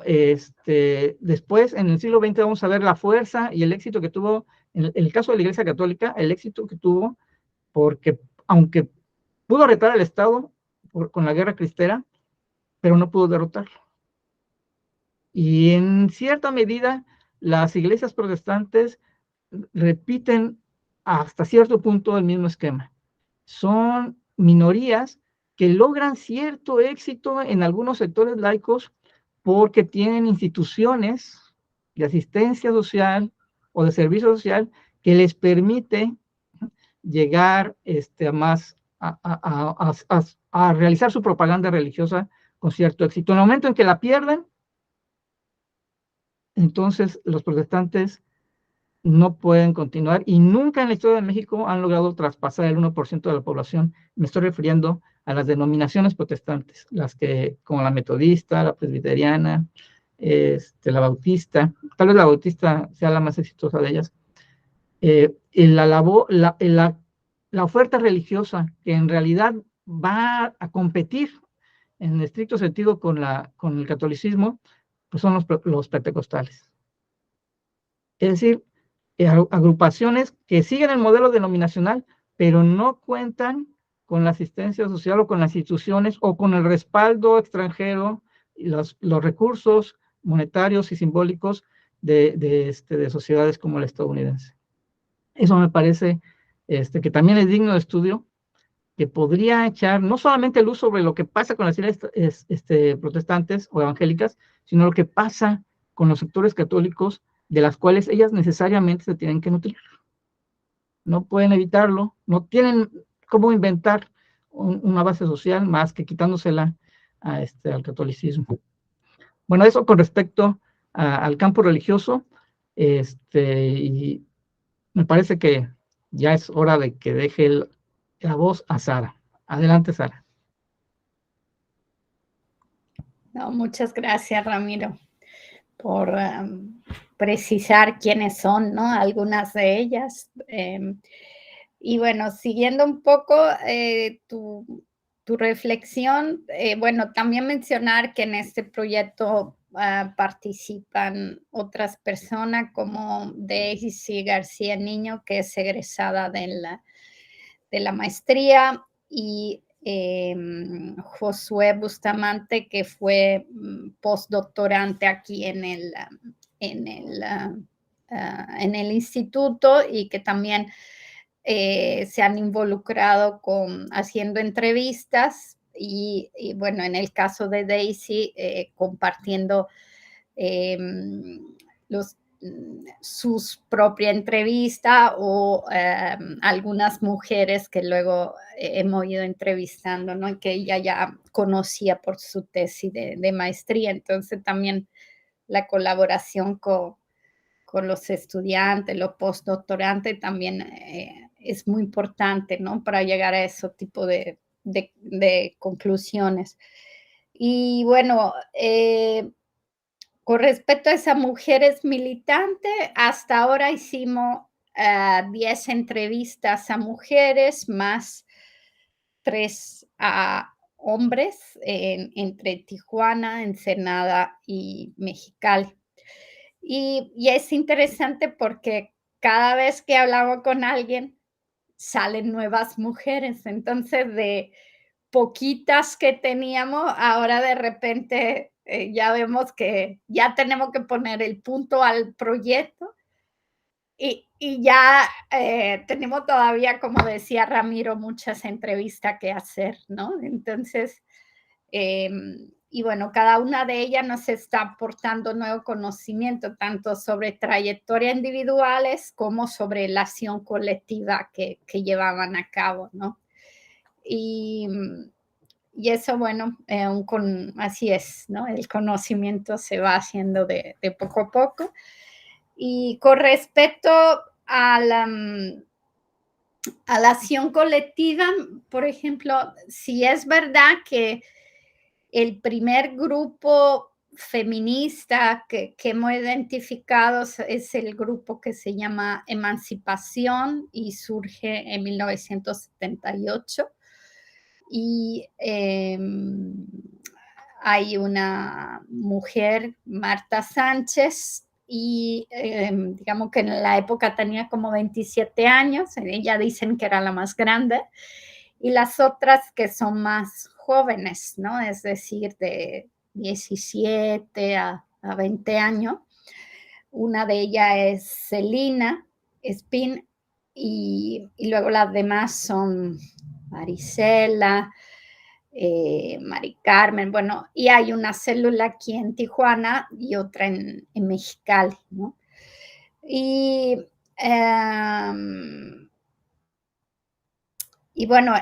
Speaker 1: después, en el siglo XX, vamos a ver la fuerza y el éxito que tuvo, en el caso de la Iglesia Católica, el éxito que tuvo, porque aunque pudo retar al Estado con la guerra cristera, pero no pudo derrotarlo. Y en cierta medida, las iglesias protestantes repiten hasta cierto punto el mismo esquema. Son minorías que logran cierto éxito en algunos sectores laicos porque tienen instituciones de asistencia social o de servicio social que les permite llegar a realizar su propaganda religiosa con cierto éxito. En el momento en que la pierden, entonces los protestantes no pueden continuar y nunca en la historia de México han logrado traspasar el 1% de la población. Me estoy refiriendo a las denominaciones protestantes, las que, como la metodista, la presbiteriana, la bautista, tal vez la bautista sea la más exitosa de ellas. La oferta religiosa que en realidad va a competir en estricto sentido con el catolicismo, pues son los pentecostales. Es decir, agrupaciones que siguen el modelo denominacional, pero no cuentan con la asistencia social o con las instituciones o con el respaldo extranjero y los recursos monetarios y simbólicos de sociedades como la estadounidense. Eso me parece que también es digno de estudio, que podría echar no solamente luz sobre lo que pasa con las iglesias protestantes o evangélicas, sino lo que pasa con los sectores católicos de las cuales ellas necesariamente se tienen que nutrir. No pueden evitarlo, no tienen cómo inventar una base social más que quitándosela al catolicismo. Bueno, eso con respecto al campo religioso, y me parece que ya es hora de que deje la voz a Sara. Adelante, Sara.
Speaker 2: No, muchas gracias, Ramiro, por precisar quiénes son, ¿no? Algunas de ellas. Y bueno, siguiendo un poco tu reflexión, bueno, también mencionar que en este proyecto participan otras personas como Daisy García Niño, que es egresada de la maestría, y Josué Bustamante, que fue postdoctorante aquí en el instituto y que también se han involucrado haciendo entrevistas y bueno, en el caso de Daisy, compartiendo sus propia entrevista o algunas mujeres que luego hemos ido entrevistando, ¿no? Que ella ya conocía por su tesis de maestría. Entonces también la colaboración con los estudiantes, los postdoctorantes también es muy importante, ¿no? Para llegar a ese tipo de conclusiones. Y bueno, con respecto a esas mujeres militantes, hasta ahora hicimos 10 entrevistas a mujeres, más 3 a hombres entre Tijuana, Ensenada y Mexicali. Y es interesante porque cada vez que hablaba con alguien, salen nuevas mujeres. Entonces, de poquitas que teníamos, ahora de repente ya vemos que ya tenemos que poner el punto al proyecto y ya tenemos todavía, como decía Ramiro, muchas entrevistas que hacer, ¿no? Entonces, y bueno, cada una de ellas nos está aportando nuevo conocimiento, tanto sobre trayectorias individuales como sobre la acción colectiva que llevaban a cabo, ¿no? Y eso, bueno, así es, ¿no? El conocimiento se va haciendo de poco a poco. Y con respecto a la acción colectiva, por ejemplo, si es verdad que el primer grupo feminista que hemos identificado es el grupo que se llama Emancipación y surge en 1978. Y hay una mujer, Marta Sánchez, y digamos que en la época tenía como 27 años, ella dicen que era la más grande, y las otras que son más jóvenes, ¿no? Es decir, de 17 a 20 años. Una de ellas es Celina Espín y luego las demás son Marisela, Mari Carmen, bueno, y hay una célula aquí en Tijuana y otra en Mexicali, ¿no? Y bueno,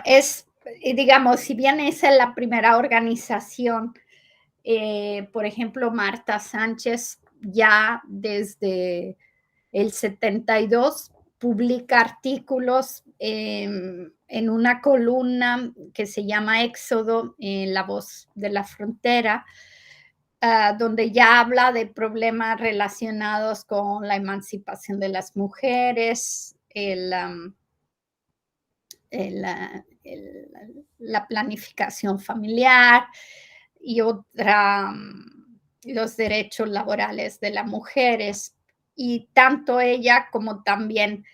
Speaker 2: digamos, si bien esa es la primera organización, por ejemplo, Marta Sánchez ya desde el 72 publica artículos en una columna que se llama Éxodo, La Voz de la Frontera, donde ya habla de problemas relacionados con la emancipación de las mujeres, la planificación familiar y los derechos laborales de las mujeres. Y tanto ella como también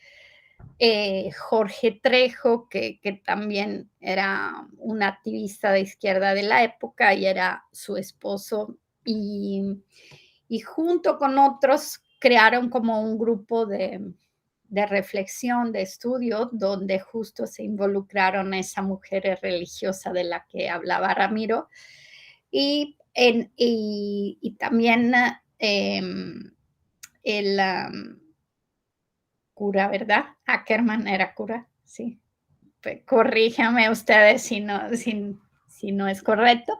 Speaker 2: Jorge Trejo, que también era un activista de izquierda de la época y era su esposo, y junto con otros crearon como un grupo de reflexión, de estudio, donde justo se involucraron esas mujeres religiosas de la que hablaba Ramiro, y también el cura, ¿verdad? Ackerman era cura, sí. Pues, corríjame ustedes si no es correcto.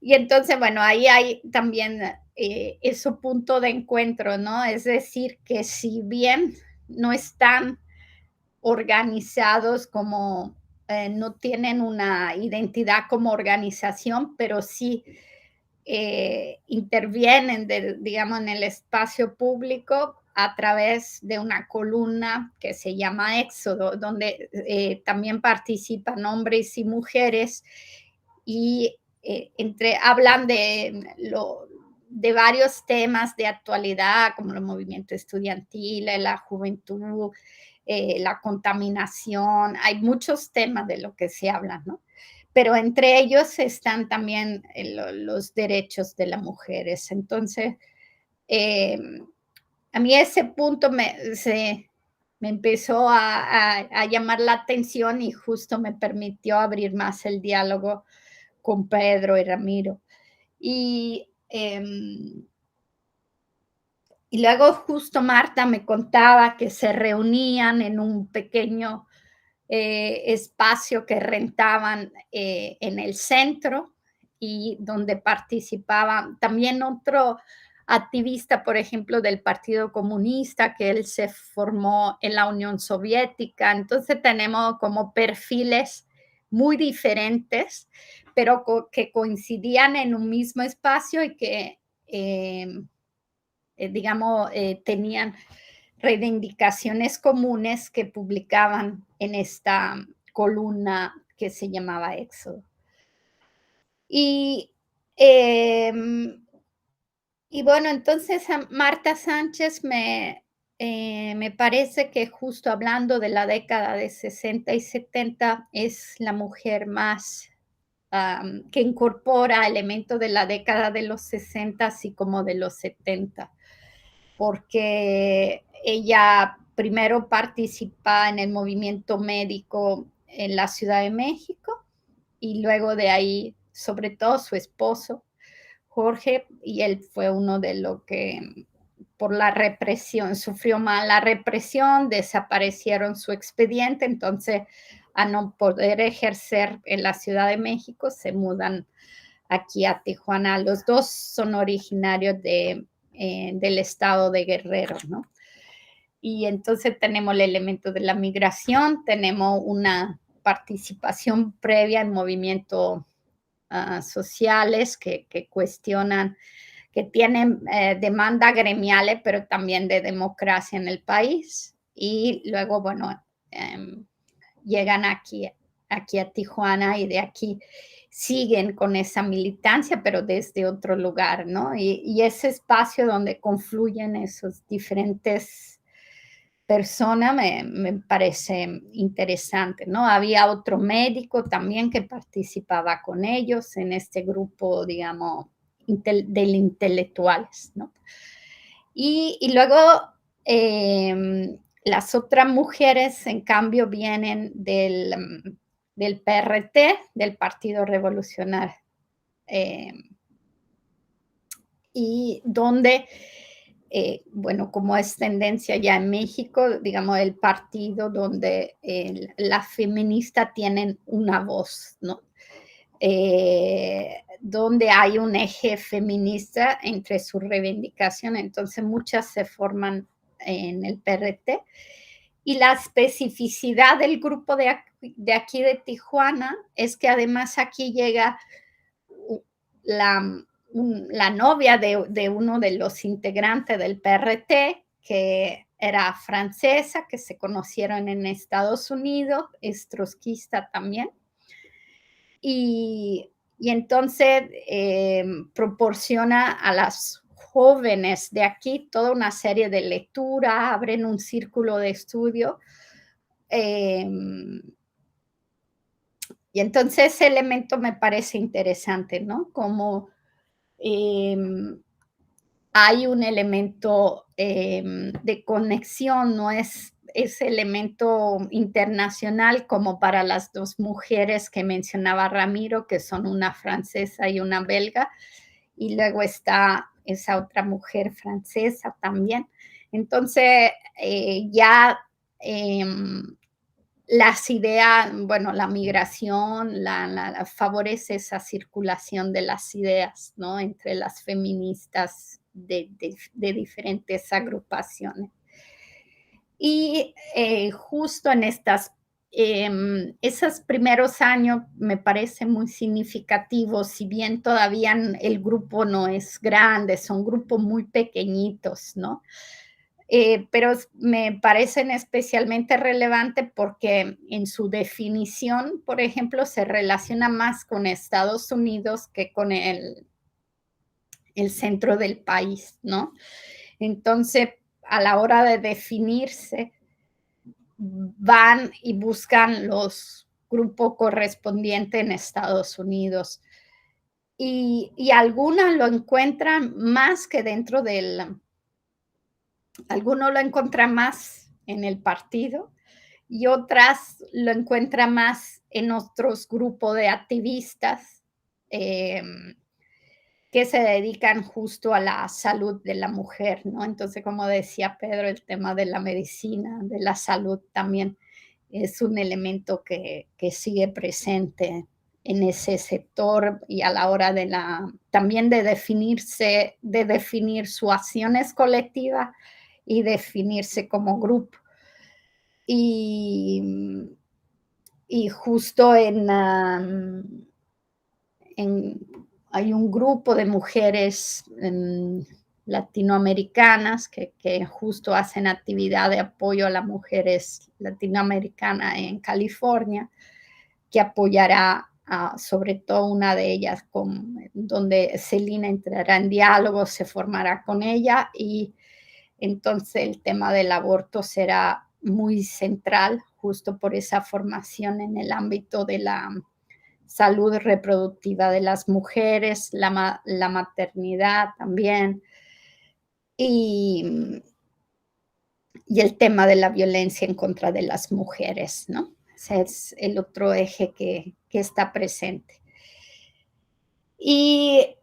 Speaker 2: Y entonces, bueno, ahí hay también ese punto de encuentro, ¿no? Es decir, que si bien no están organizados como, no tienen una identidad como organización, pero sí intervienen, digamos, en el espacio público a través de una columna que se llama Éxodo, donde también participan hombres y mujeres y hablan de varios temas de actualidad, como el movimiento estudiantil, la juventud, la contaminación. Hay muchos temas de lo que se habla, ¿no? Pero entre ellos están también los derechos de las mujeres. Entonces, a mí ese punto me empezó a llamar la atención y justo me permitió abrir más el diálogo con Pedro y Ramiro. Y luego justo Marta me contaba que se reunían en un pequeño espacio que rentaban en el centro y donde participaban también otro activista, por ejemplo, del Partido Comunista, que él se formó en la Unión Soviética. Entonces tenemos como perfiles muy diferentes, pero que coincidían en un mismo espacio y que, digamos, tenían reivindicaciones comunes que publicaban en esta columna que se llamaba Éxodo. Y Y bueno, entonces a Marta Sánchez me parece que justo hablando de la década de 60 y 70 es la mujer más que incorpora elementos de la década de los 60 así como de los 70, porque ella primero participa en el movimiento médico en la Ciudad de México y luego de ahí, sobre todo su esposo, Jorge, y él fue uno de los que por la represión, sufrió mal la represión, desaparecieron su expediente, entonces a no poder ejercer en la Ciudad de México se mudan aquí a Tijuana. Los dos son originarios del estado de Guerrero, ¿no? Y entonces tenemos el elemento de la migración, tenemos una participación previa en movimientos sociales que cuestionan, que tienen demanda gremiales, pero también de democracia en el país. Y luego, bueno, llegan aquí a Tijuana y de aquí siguen con esa militancia, pero desde otro lugar, ¿no? Y ese espacio donde confluyen esos diferentes personas me parece interesante, ¿no? Había otro médico también que participaba con ellos en este grupo, digamos, de intelectuales, ¿no? Y luego las otras mujeres, en cambio, vienen del PRT, del Partido Revolucionario, y donde, bueno, como es tendencia ya en México, digamos, el partido donde las feministas tienen una voz, ¿no? Donde hay un eje feminista entre sus reivindicaciones, entonces muchas se forman en el PRT. Y la especificidad del grupo de aquí de Tijuana es que además aquí llega la novia de uno de los integrantes del PRT, que era francesa, que se conocieron en Estados Unidos, es trotskista también. Y entonces proporciona a las jóvenes de aquí toda una serie de lectura, abren un círculo de estudio. Y entonces ese elemento me parece interesante, ¿no? Como hay un elemento de conexión, no es ese elemento internacional como para las dos mujeres que mencionaba Ramiro, que son una francesa y una belga, y luego está esa otra mujer francesa también. Entonces, ya las ideas, bueno, la migración favorece esa circulación de las ideas, ¿no? Entre las feministas de diferentes agrupaciones. Y justo en esos primeros años me parece muy significativo, si bien todavía el grupo no es grande, son grupos muy pequeñitos, ¿no? Pero me parecen especialmente relevantes porque en su definición, por ejemplo, se relaciona más con Estados Unidos que con el centro del país, ¿no? Entonces, a la hora de definirse, van y buscan los grupos correspondientes en Estados Unidos. Y algunas lo encuentran más que dentro algunos lo encuentran más en el partido y otras lo encuentran más en otros grupos de activistas que se dedican justo a la salud de la mujer, ¿no? Entonces, como decía Pedro, el tema de la medicina, de la salud también es un elemento que sigue presente en ese sector y a la hora también de definir sus acciones colectivas y definirse como grupo. Y justo hay un grupo de mujeres latinoamericanas que justo hacen actividad de apoyo a las mujeres latinoamericanas en California, que apoyará sobre todo una de ellas donde Celina entrará en diálogo, se formará con ella y entonces el tema del aborto será muy central justo por esa formación en el ámbito de la salud reproductiva de las mujeres, la maternidad también y el tema de la violencia en contra de las mujeres, ¿no? Ese es el otro eje que está presente. Y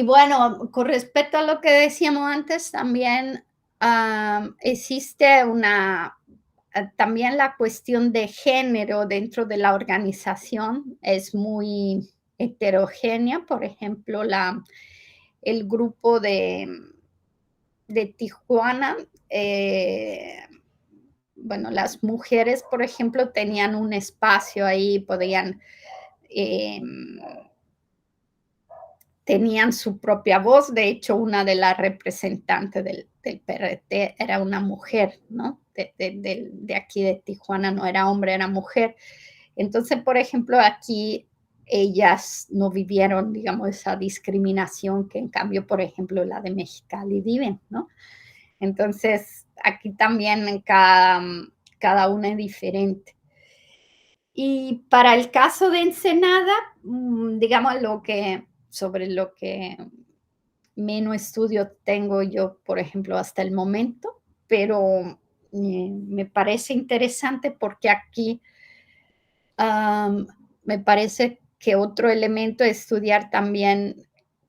Speaker 2: bueno, con respecto a lo que decíamos antes, también existe también la cuestión de género dentro de la organización es muy heterogénea. Por ejemplo, el grupo de Tijuana, bueno, las mujeres, por ejemplo, tenían un espacio ahí, tenían su propia voz. De hecho, una de las representantes del PRT era una mujer, ¿no? De aquí de Tijuana, no era hombre, era mujer. Entonces, por ejemplo, aquí ellas no vivieron, digamos, esa discriminación que en cambio, por ejemplo, la de Mexicali viven, ¿no? Entonces, aquí también cada una es diferente. Y para el caso de Ensenada, digamos, sobre lo que menos estudio tengo yo, por ejemplo, hasta el momento, pero me parece interesante porque aquí me parece que otro elemento es estudiar también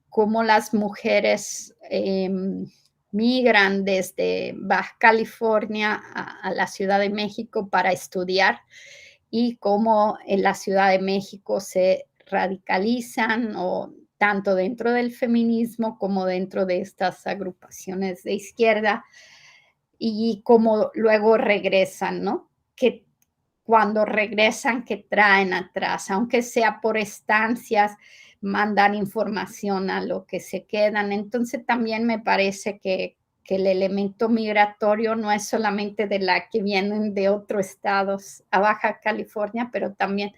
Speaker 2: cómo las mujeres migran desde Baja California a la Ciudad de México para estudiar y cómo en la Ciudad de México se radicalizan o tanto dentro del feminismo como dentro de estas agrupaciones de izquierda y cómo luego regresan, ¿no? Que cuando regresan, que traen atrás, aunque sea por estancias, mandan información a lo que se quedan. Entonces también me parece que el elemento migratorio no es solamente de la que vienen de otros estados a Baja California, pero también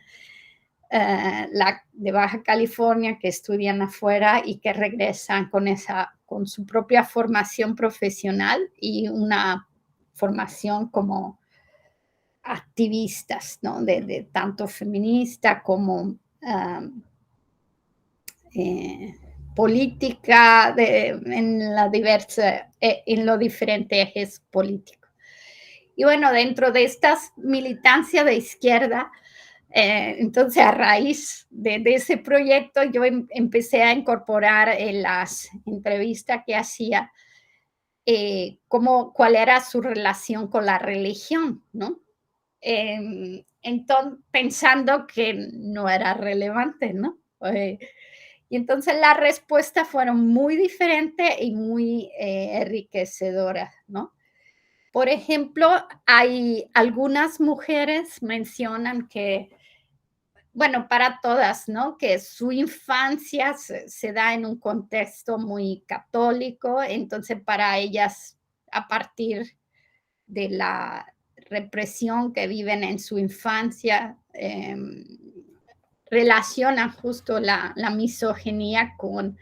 Speaker 2: la de Baja California que estudian afuera y que regresan con su propia formación profesional y una formación como activistas, ¿no? De tanto feminista como política en los diferentes ejes políticos. Y bueno, dentro de estas militancias de izquierda, entonces a raíz de ese proyecto yo empecé a incorporar en las entrevistas que hacía cuál era su relación con la religión, ¿no? Entonces, pensando que no era relevante, ¿no? Y entonces las respuestas fueron muy diferentes y muy enriquecedoras, ¿no? Por ejemplo, hay algunas mujeres mencionan que, bueno, para todas, ¿no? Que su infancia se da en un contexto muy católico, entonces para ellas, a partir de la represión que viven en su infancia, relacionan justo la misoginia con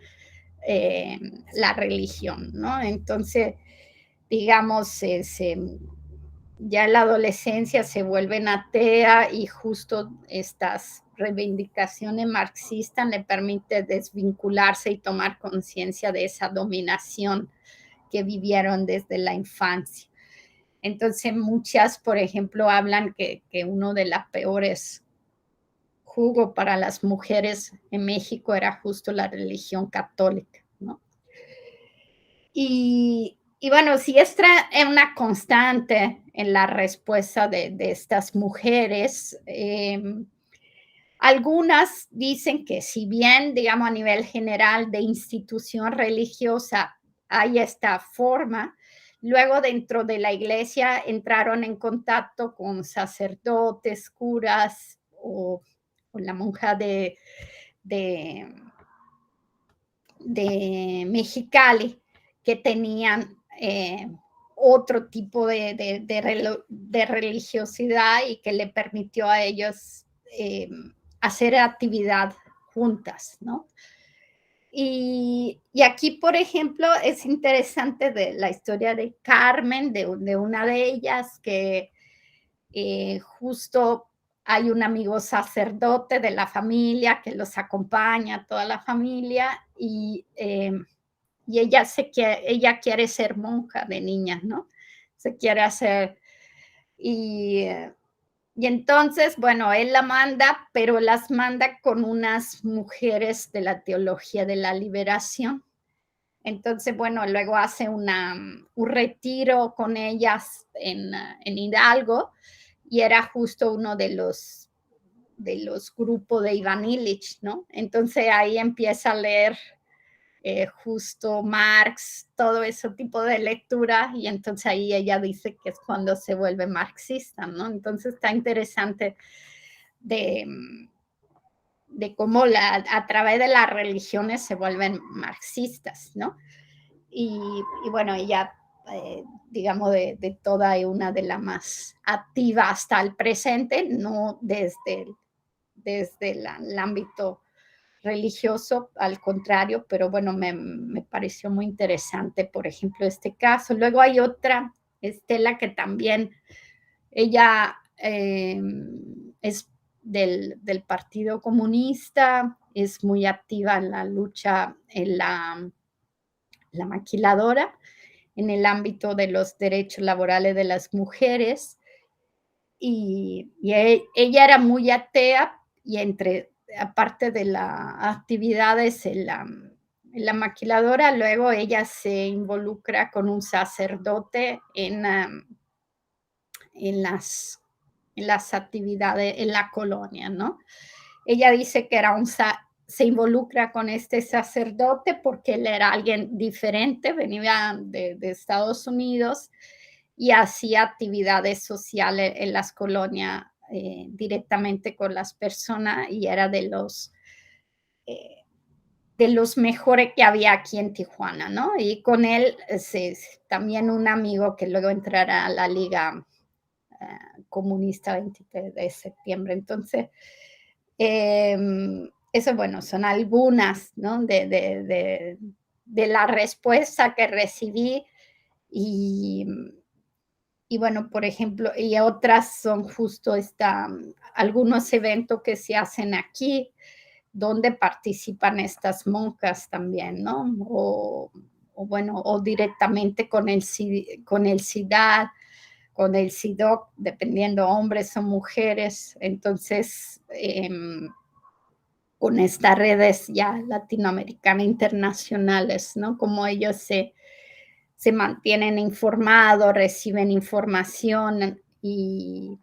Speaker 2: la religión, ¿no? Entonces, digamos, ya en la adolescencia se vuelven atea y justo estas reivindicaciones marxistas le permiten desvincularse y tomar conciencia de esa dominación que vivieron desde la infancia. Entonces muchas, por ejemplo, hablan que uno de los peores jugos para las mujeres en México era justo la religión católica, ¿no? Y bueno, si esta es una constante en la respuesta de estas mujeres, algunas dicen que si bien, digamos, a nivel general de institución religiosa hay esta forma, luego dentro de la iglesia entraron en contacto con sacerdotes, curas o la monja de Mexicali que tenían otro tipo de religiosidad y que le permitió a ellos hacer actividad juntas, ¿no? Y aquí, por ejemplo, es interesante de la historia de Carmen, de una de ellas, que justo hay un amigo sacerdote de la familia que los acompaña, toda la familia, y ella quiere ser monja de niña, ¿no? Se quiere hacer, y entonces, bueno, él la manda, pero las manda con unas mujeres de la teología de la liberación. Entonces, bueno, luego hace un retiro con ellas en Hidalgo, y era justo uno de los grupos de Iván Illich, ¿no? Entonces ahí empieza a leer justo Marx, todo ese tipo de lectura, y entonces ahí ella dice que es cuando se vuelve marxista, ¿no? Entonces está interesante de cómo a través de las religiones se vuelven marxistas, ¿no? Y bueno, ella, digamos, de toda una de las más activas hasta el presente, no desde el ámbito religioso, al contrario, pero bueno, me pareció muy interesante, por ejemplo, este caso. Luego hay otra, Estela, que también, ella es del Partido Comunista, es muy activa en la lucha en la maquiladora, en el ámbito de los derechos laborales de las mujeres, y ella era muy atea, y aparte de las actividades en la maquiladora, luego ella se involucra con un sacerdote en las actividades en la colonia, ¿no? Ella dice que se involucra con este sacerdote porque él era alguien diferente, venía de Estados Unidos y hacía actividades sociales en las colonias directamente con las personas, y era de los mejores que había aquí en Tijuana, ¿no? Y con él también un amigo que luego entrará a la Liga Comunista 23 de septiembre. Entonces, eso, bueno, son algunas, ¿no? de la respuesta que recibí, y bueno, por ejemplo, y otras son justo algunos eventos que se hacen aquí, donde participan estas monjas también, ¿no? O bueno, o directamente con el CIDAD, con el CIDOC, dependiendo hombres o mujeres. Entonces, con estas redes ya latinoamericanas internacionales, ¿no? Como ellos se mantienen informados, reciben información, y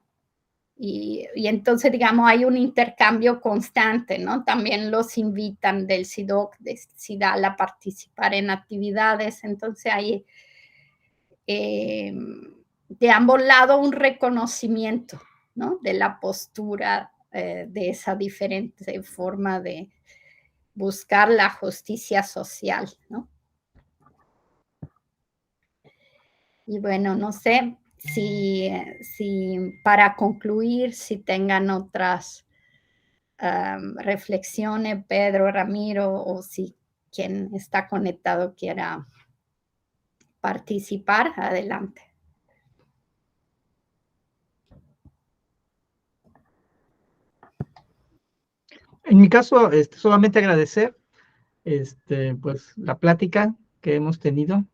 Speaker 2: entonces, digamos, hay un intercambio constante, ¿no? También los invitan del CIDOC, de CIDAL, a participar en actividades. Entonces hay de ambos lados un reconocimiento, ¿no? De la postura de esa diferente forma de buscar la justicia social, ¿no? Y bueno, no sé si para concluir, si tengan otras reflexiones, Pedro, Ramiro, o si quien está conectado quiera participar, adelante.
Speaker 1: En mi caso, solamente agradecer pues, la plática que hemos tenido,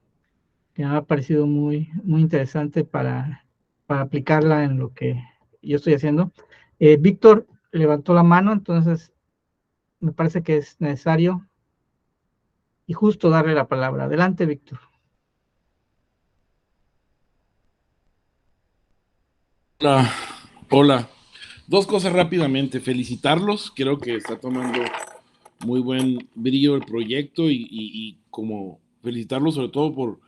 Speaker 1: que me ha parecido muy, muy interesante para aplicarla en lo que yo estoy haciendo. Víctor levantó la mano, entonces me parece que es necesario y justo darle la palabra. Adelante, Víctor.
Speaker 4: Hola. Dos cosas rápidamente. Felicitarlos. Creo que está tomando muy buen brillo el proyecto, y como felicitarlos sobre todo por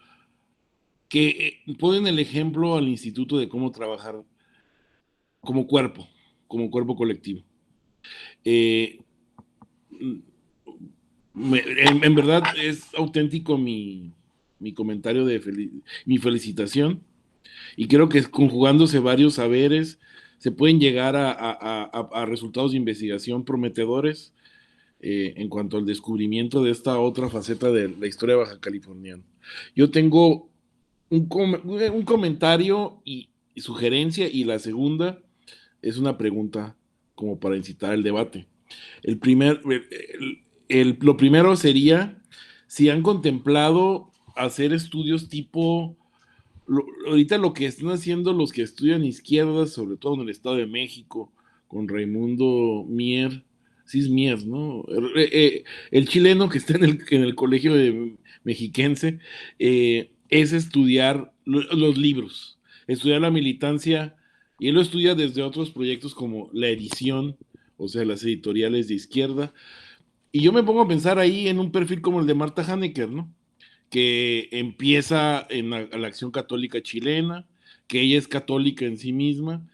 Speaker 4: que ponen el ejemplo al instituto de cómo trabajar como cuerpo colectivo. En verdad es auténtico mi comentario mi felicitación, y creo que conjugándose varios saberes, se pueden llegar a resultados de investigación prometedores en cuanto al descubrimiento de esta otra faceta de la historia baja californiana. Yo tengo un comentario y sugerencia, y la segunda es una pregunta como para incitar el debate. Lo primero sería si han contemplado hacer estudios tipo, ahorita lo que están haciendo los que estudian izquierdas, sobre todo en el Estado de México, con Raimundo Mier, sí es Mier, ¿no? El chileno que está en el colegio mexiquense, es estudiar los libros, estudiar la militancia, y él lo estudia desde otros proyectos como la edición, o sea, las editoriales de izquierda. Y yo me pongo a pensar ahí en un perfil como el de Marta Hanecker, ¿no? Que empieza en la Acción Católica Chilena, que ella es católica en sí misma,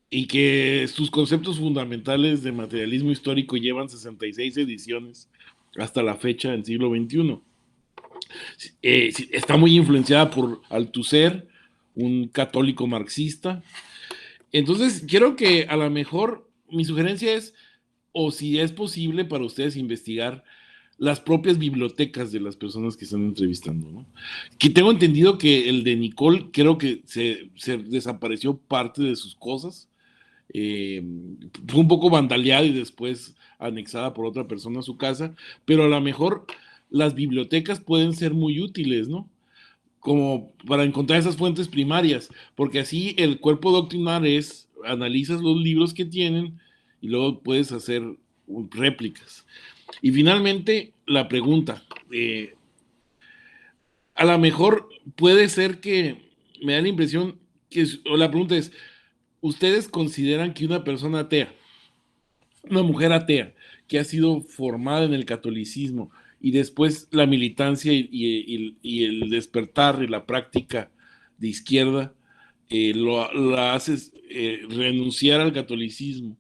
Speaker 4: y que sus conceptos fundamentales de materialismo histórico llevan 66 ediciones hasta la fecha del siglo XXI. Está muy influenciada por Althusser, un católico marxista. Entonces, quiero que a lo mejor mi sugerencia es, o si es posible para ustedes investigar las propias bibliotecas de las personas que están entrevistando, ¿no? Que tengo entendido que el de Nicole, creo que se desapareció parte de sus cosas, fue un poco vandaleada y después anexada por otra persona a su casa, pero a lo mejor las bibliotecas pueden ser muy útiles, ¿no? Como para encontrar esas fuentes primarias, porque así el cuerpo doctrinal analizas los libros que tienen y luego puedes hacer réplicas. Y finalmente, la pregunta, a lo mejor puede ser que me da la impresión o la pregunta es, ¿ustedes consideran que una persona atea, una mujer atea, que ha sido formada en el catolicismo y después la militancia y el despertar y la práctica de izquierda la hace renunciar al catolicismo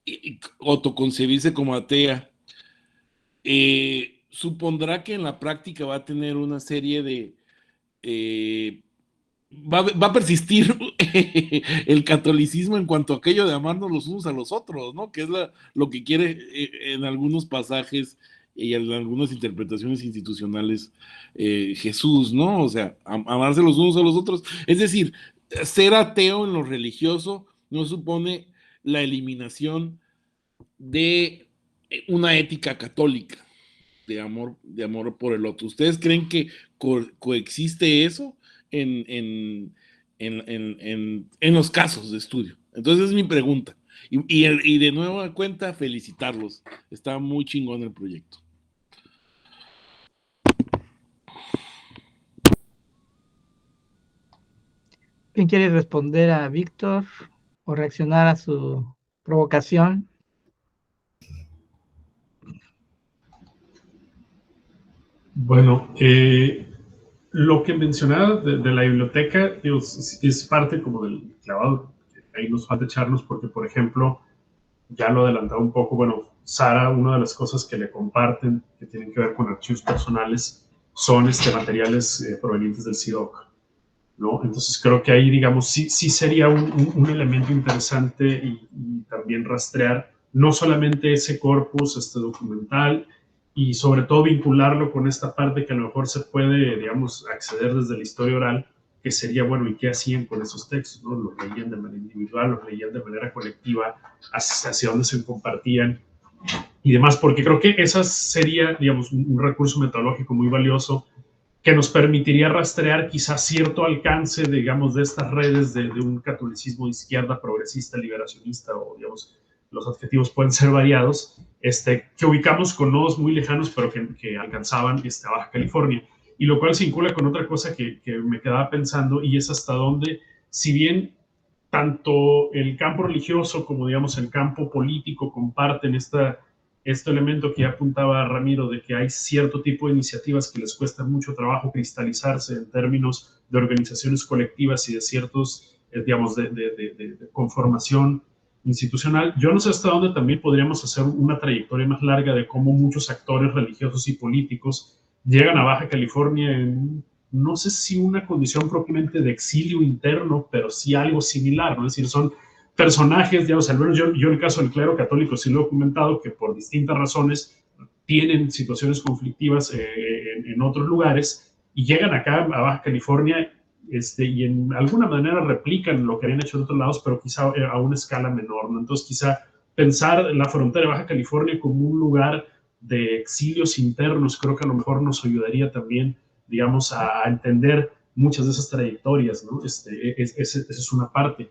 Speaker 4: y autoconcebirse como atea, supondrá que en la práctica va a tener una serie de va a persistir el catolicismo en cuanto a aquello de amarnos los unos a los otros, ¿no? Que es lo que quiere en algunos pasajes y en algunas interpretaciones institucionales Jesús, ¿no? O sea, amarse los unos a los otros. Es decir, ser ateo en lo religioso no supone la eliminación de una ética católica de amor por el otro. ¿Ustedes creen que coexiste eso en los casos de estudio? Entonces es mi pregunta. Y de nueva cuenta, felicitarlos. Está muy chingón el proyecto.
Speaker 1: ¿Quién quiere responder a Víctor o reaccionar a su provocación?
Speaker 3: Bueno, lo que mencionaba de la biblioteca, digo, es parte como del clavado, ahí nos falta echarnos porque, por ejemplo, ya lo adelantaba un poco, bueno, Sara, una de las cosas que le comparten, que tienen que ver con archivos personales, son materiales provenientes del CIDOC, ¿no? Entonces creo que ahí, digamos, sí sería un elemento interesante y también rastrear no solamente ese corpus documental, y sobre todo vincularlo con esta parte que a lo mejor se puede, digamos, acceder desde la historia oral, que sería, bueno, ¿y qué hacían con esos textos? ¿No? ¿Los leían de manera individual, los leían de manera colectiva, hacia dónde se compartían y demás? Porque creo que esa sería, digamos, un recurso metodológico muy valioso que nos permitiría rastrear quizás cierto alcance, digamos, de estas redes de un catolicismo de izquierda, progresista, liberacionista, o, digamos, los adjetivos pueden ser variados, que ubicamos con nodos muy lejanos, pero que alcanzaban a Baja California. Y lo cual se vincula con otra cosa que me quedaba pensando, y es hasta dónde, si bien tanto el campo religioso como, digamos, el campo político comparten este elemento que ya apuntaba Ramiro, de que hay cierto tipo de iniciativas que les cuesta mucho trabajo cristalizarse en términos de organizaciones colectivas y de ciertos, digamos, de conformación institucional. Yo no sé hasta dónde también podríamos hacer una trayectoria más larga de cómo muchos actores religiosos y políticos llegan a Baja California en no sé si una condición propiamente de exilio interno, pero sí algo similar, ¿no? Es decir, son personajes, digamos, al menos yo en el caso del clero católico sí lo he documentado, que por distintas razones tienen situaciones conflictivas en otros lugares y llegan acá a Baja California y en alguna manera replican lo que habían hecho en otros lados, pero quizá a una escala menor, ¿no? Entonces quizá pensar la frontera de Baja California como un lugar de exilios internos, creo que a lo mejor nos ayudaría también, digamos, a entender muchas de esas trayectorias, ¿no? Esa es una parte.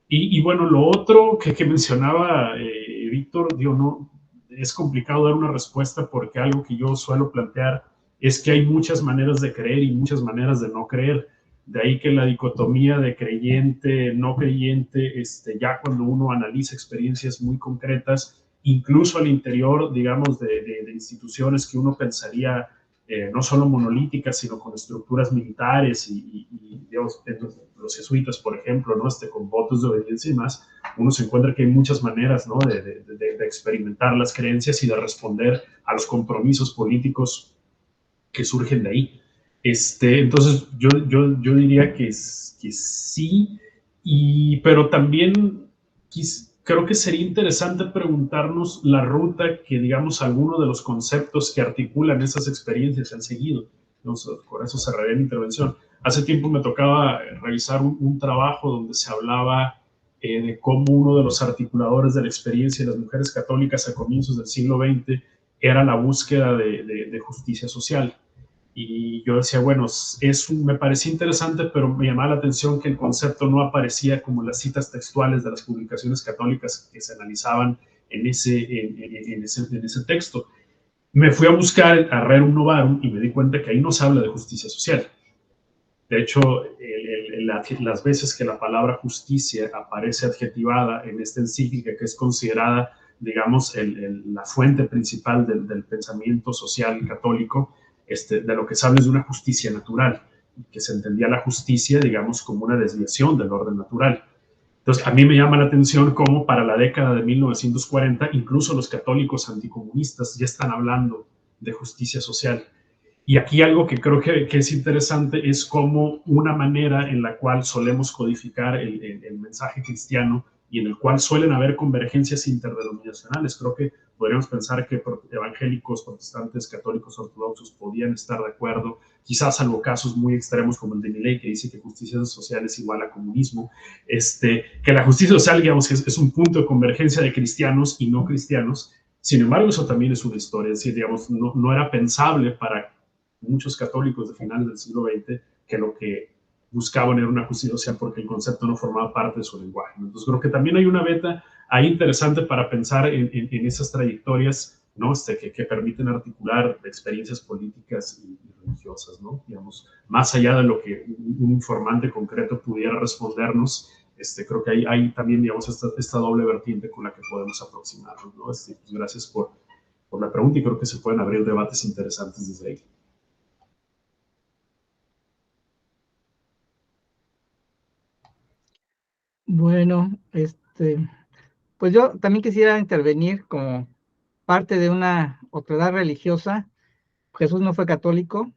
Speaker 3: Y bueno, lo otro que mencionaba Víctor, digo, no, es complicado dar una respuesta porque algo que yo suelo plantear es que hay muchas maneras de creer y muchas maneras de no creer. De ahí que la dicotomía de creyente, no creyente, ya cuando uno analiza experiencias muy concretas, incluso al interior, digamos, de instituciones que uno pensaría no solo monolíticas, sino con estructuras militares y digamos, los jesuitas, por ejemplo, ¿no? Con votos de obediencia y más, uno se encuentra que hay muchas maneras, ¿no? de experimentar las creencias y de responder a los compromisos políticos que surgen de ahí. Entonces, yo diría que sí, pero también creo que sería interesante preguntarnos la ruta que, digamos, algunos de los conceptos que articulan esas experiencias han seguido. Entonces, por eso cerraré mi intervención. Hace tiempo me tocaba revisar un trabajo donde se hablaba de cómo uno de los articuladores de la experiencia de las mujeres católicas a comienzos del siglo XX era la búsqueda de justicia social. Y yo decía, bueno, me parecía interesante, pero me llamaba la atención que el concepto no aparecía como las citas textuales de las publicaciones católicas que se analizaban en ese texto. Me fui a buscar a Rerum Novarum y me di cuenta que ahí no se habla de justicia social. De hecho, las veces que la palabra justicia aparece adjetivada en esta encíclica, que es considerada, digamos, la fuente principal del pensamiento social católico, de lo que se habla es de una justicia natural, que se entendía la justicia, digamos, como una desviación del orden natural. Entonces, a mí me llama la atención cómo para la década de 1940, incluso los católicos anticomunistas ya están hablando de justicia social. Y aquí algo que creo que es interesante es cómo una manera en la cual solemos codificar el mensaje cristiano y en el cual suelen haber convergencias interdenominacionales. Creo que podríamos pensar que evangélicos, protestantes, católicos, ortodoxos podían estar de acuerdo, quizás salvo casos muy extremos como el de Milei, que dice que justicia social es igual a comunismo, que la justicia social, digamos, es un punto de convergencia de cristianos y no cristianos. Sin embargo, eso también es una historia, es decir, digamos, no era pensable para muchos católicos de finales del siglo XX que lo que buscaban era una justicia social porque el concepto no formaba parte de su lenguaje. Entonces creo que también hay una beta ahí interesante para pensar en esas trayectorias, ¿no? Que permiten articular experiencias políticas y religiosas, ¿no? Digamos, más allá de lo que un informante concreto pudiera respondernos, creo que hay también, digamos, esta doble vertiente con la que podemos aproximarnos, ¿no? Pues gracias por la pregunta y creo que se pueden abrir debates interesantes desde ahí.
Speaker 1: Bueno, pues yo también quisiera intervenir como parte de una otredad religiosa. Jesús no fue católico.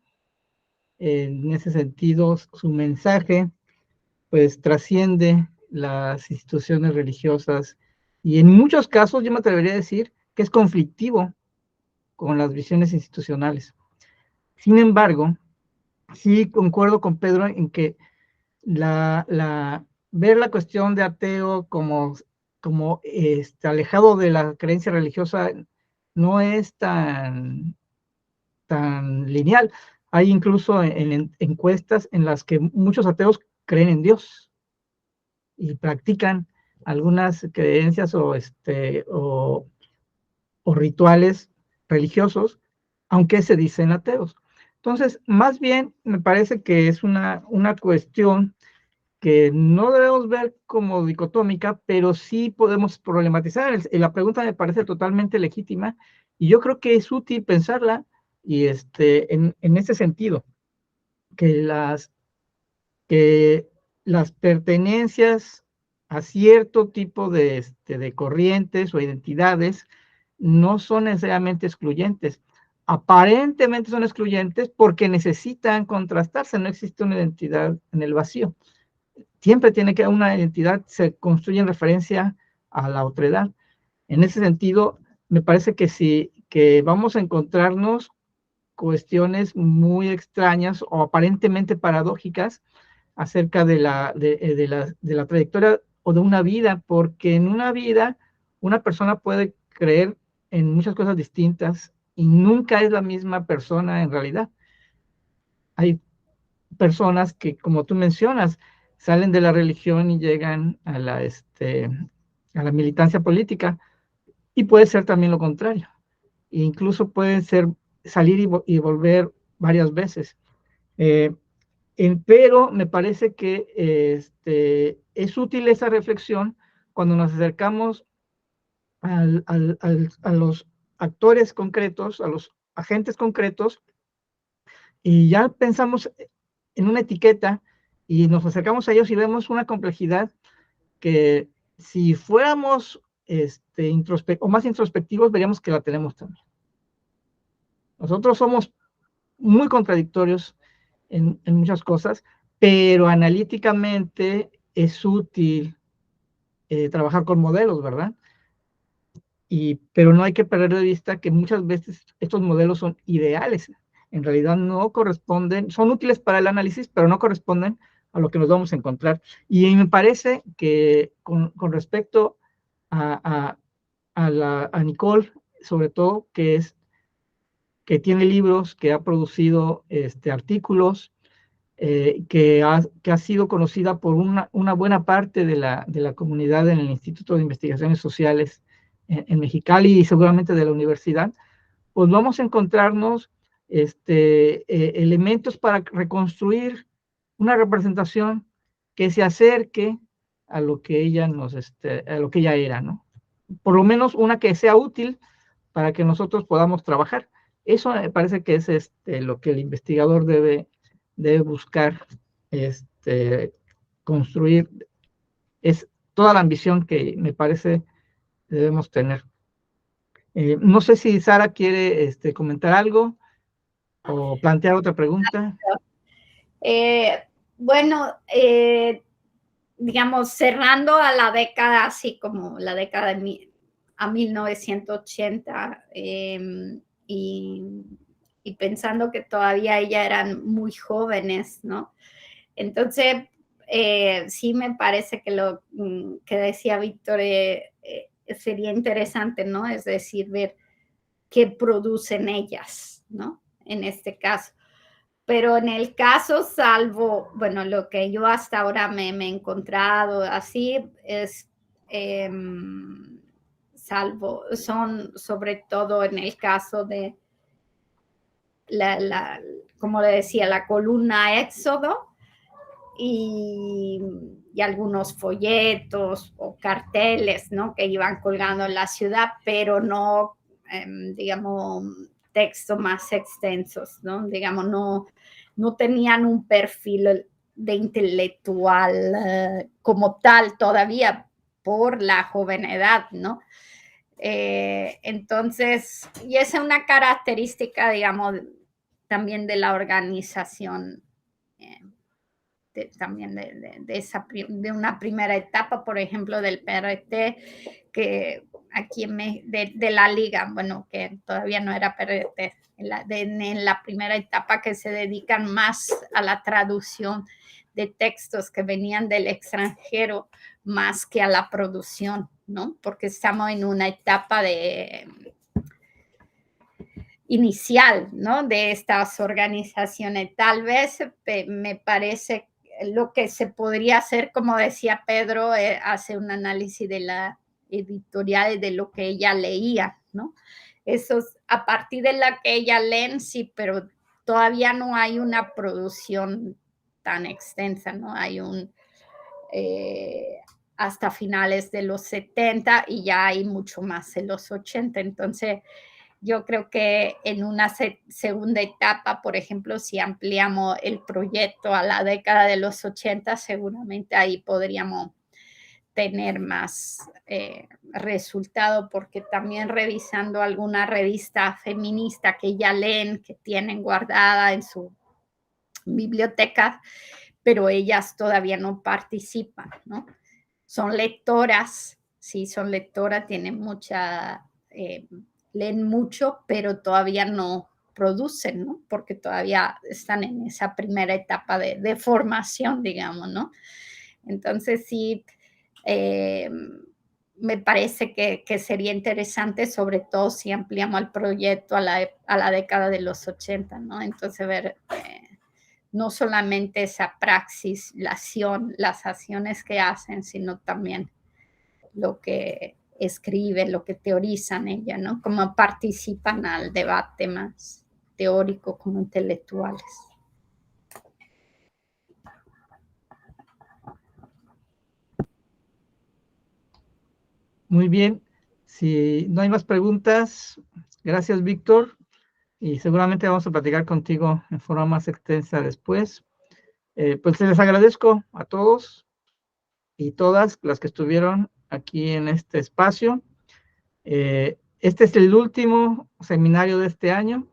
Speaker 1: En ese sentido, su mensaje pues trasciende las instituciones religiosas y en muchos casos yo me atrevería a decir que es conflictivo con las visiones institucionales. Sin embargo, sí concuerdo con Pedro en que ver la cuestión de ateo como alejado de la creencia religiosa no es tan lineal. Hay incluso en encuestas en las que muchos ateos creen en Dios y practican algunas creencias o rituales religiosos, aunque se dicen ateos. Entonces, más bien me parece que es una cuestión que no debemos ver como dicotómica, pero sí podemos problematizar. La pregunta me parece totalmente legítima y yo creo que es útil pensarla y en ese sentido, que las pertenencias a cierto tipo de corrientes o identidades no son necesariamente excluyentes. aparentemente son excluyentes porque necesitan contrastarse, no existe una identidad en el vacío. Siempre tiene que haber una identidad, se construye en referencia a la otredad. En ese sentido, me parece que vamos a encontrarnos cuestiones muy extrañas o aparentemente paradójicas acerca de la trayectoria o de una vida, porque en una vida una persona puede creer en muchas cosas distintas y nunca es la misma persona en realidad. Hay personas que, como tú mencionas, salen de la religión y llegan a la militancia política, y puede ser también lo contrario. E incluso pueden salir y volver varias veces. Pero me parece que es útil esa reflexión cuando nos acercamos a los actores concretos, a los agentes concretos, y ya pensamos en una etiqueta y nos acercamos a ellos y vemos una complejidad que si fuéramos o más introspectivos, veríamos que la tenemos también. Nosotros somos muy contradictorios en muchas cosas, pero analíticamente es útil trabajar con modelos, ¿verdad? Pero no hay que perder de vista que muchas veces estos modelos son ideales. En realidad no corresponden, son útiles para el análisis, pero no corresponden a lo que nos vamos a encontrar. Y me parece que con respecto a Nicole, sobre todo, que tiene libros, que ha producido artículos, que ha sido conocida por una buena parte de la comunidad en el Instituto de Investigaciones Sociales en Mexicali y seguramente de la universidad, pues vamos a encontrarnos elementos para reconstruir una representación que se acerque a lo que ella a lo que ella era, ¿no? Por lo menos una que sea útil para que nosotros podamos trabajar. Eso me parece que es lo que el investigador debe buscar, construir. Es toda la ambición que me parece debemos tener. No sé si Sara quiere comentar algo o plantear otra pregunta.
Speaker 2: Bueno, digamos, cerrando a la década, así como la década de a 1980, y pensando que todavía ellas eran muy jóvenes, ¿no? Entonces, sí me parece que lo que decía Víctor sería interesante, ¿no? Es decir, ver qué producen ellas, ¿no? En este caso. Pero en el caso, salvo, bueno, lo que yo hasta ahora me he encontrado así, es salvo, son sobre todo en el caso de como le decía, la columna Éxodo y algunos folletos o carteles, ¿no? Que iban colgando en la ciudad, pero no, digamos, textos más extensos, ¿no? Digamos, no tenían un perfil de intelectual como tal todavía por la joven edad, ¿no? Entonces, y esa es una característica, también de la organización, también de una primera etapa, por ejemplo, del PRT, que aquí de la Liga, bueno, que todavía no era PRT, en la primera etapa, que se dedican más a la traducción de textos que venían del extranjero más que a la producción, ¿no? Porque estamos en una etapa inicial, ¿no? De estas organizaciones. Tal vez me parece lo que se podría hacer, como decía Pedro, hacer un análisis de la editorial de lo que ella leía, ¿no? Eso es a partir de la que ella leen, sí, pero todavía no hay una producción tan extensa, ¿no? Hay hasta finales de los 70 y ya hay mucho más en los 80. Entonces, yo creo que en una segunda etapa, por ejemplo, si ampliamos el proyecto a la década de los 80, seguramente ahí podríamos tener más resultado, porque también revisando alguna revista feminista que ya leen, que tienen guardada en su biblioteca, pero ellas todavía no participan, ¿no? Son lectoras, sí, son lectoras, tienen mucha, leen mucho, pero todavía no producen, ¿no? Porque todavía están en esa primera etapa de formación, digamos, ¿no? Entonces, sí, me parece que sería interesante, sobre todo si ampliamos el proyecto a la década de los 80, ¿no? Entonces, ver no solamente esa praxis, las acciones que hacen, sino también lo que escriben, lo que teorizan ella, ¿no? Cómo participan al debate más teórico como intelectuales.
Speaker 1: Muy bien. Si no hay más preguntas, gracias, Víctor. Y seguramente vamos a platicar contigo en forma más extensa después. Pues les agradezco a todos y todas las que estuvieron aquí en este espacio. Este es el último seminario de este año.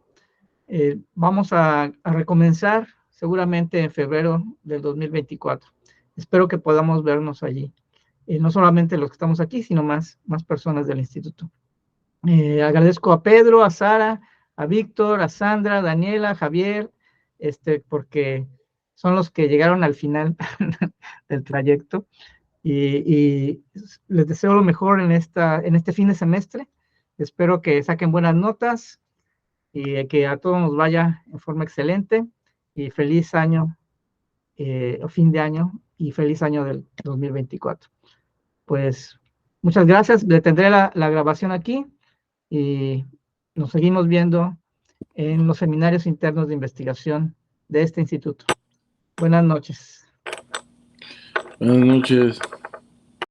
Speaker 1: Vamos a recomenzar seguramente en febrero del 2024. Espero que podamos vernos allí. No solamente los que estamos aquí, sino más personas del instituto. Agradezco a Pedro, a Sara, a Víctor, a Sandra, a Daniela, a Javier, porque son los que llegaron al final del trayecto. Y les deseo lo mejor en este fin de semestre. Espero que saquen buenas notas y que a todos nos vaya en forma excelente. Y feliz año, o fin de año, y feliz año del 2024. Pues muchas gracias. Detendré la grabación aquí y nos seguimos viendo en los seminarios internos de investigación de este instituto. Buenas noches.
Speaker 4: Buenas noches.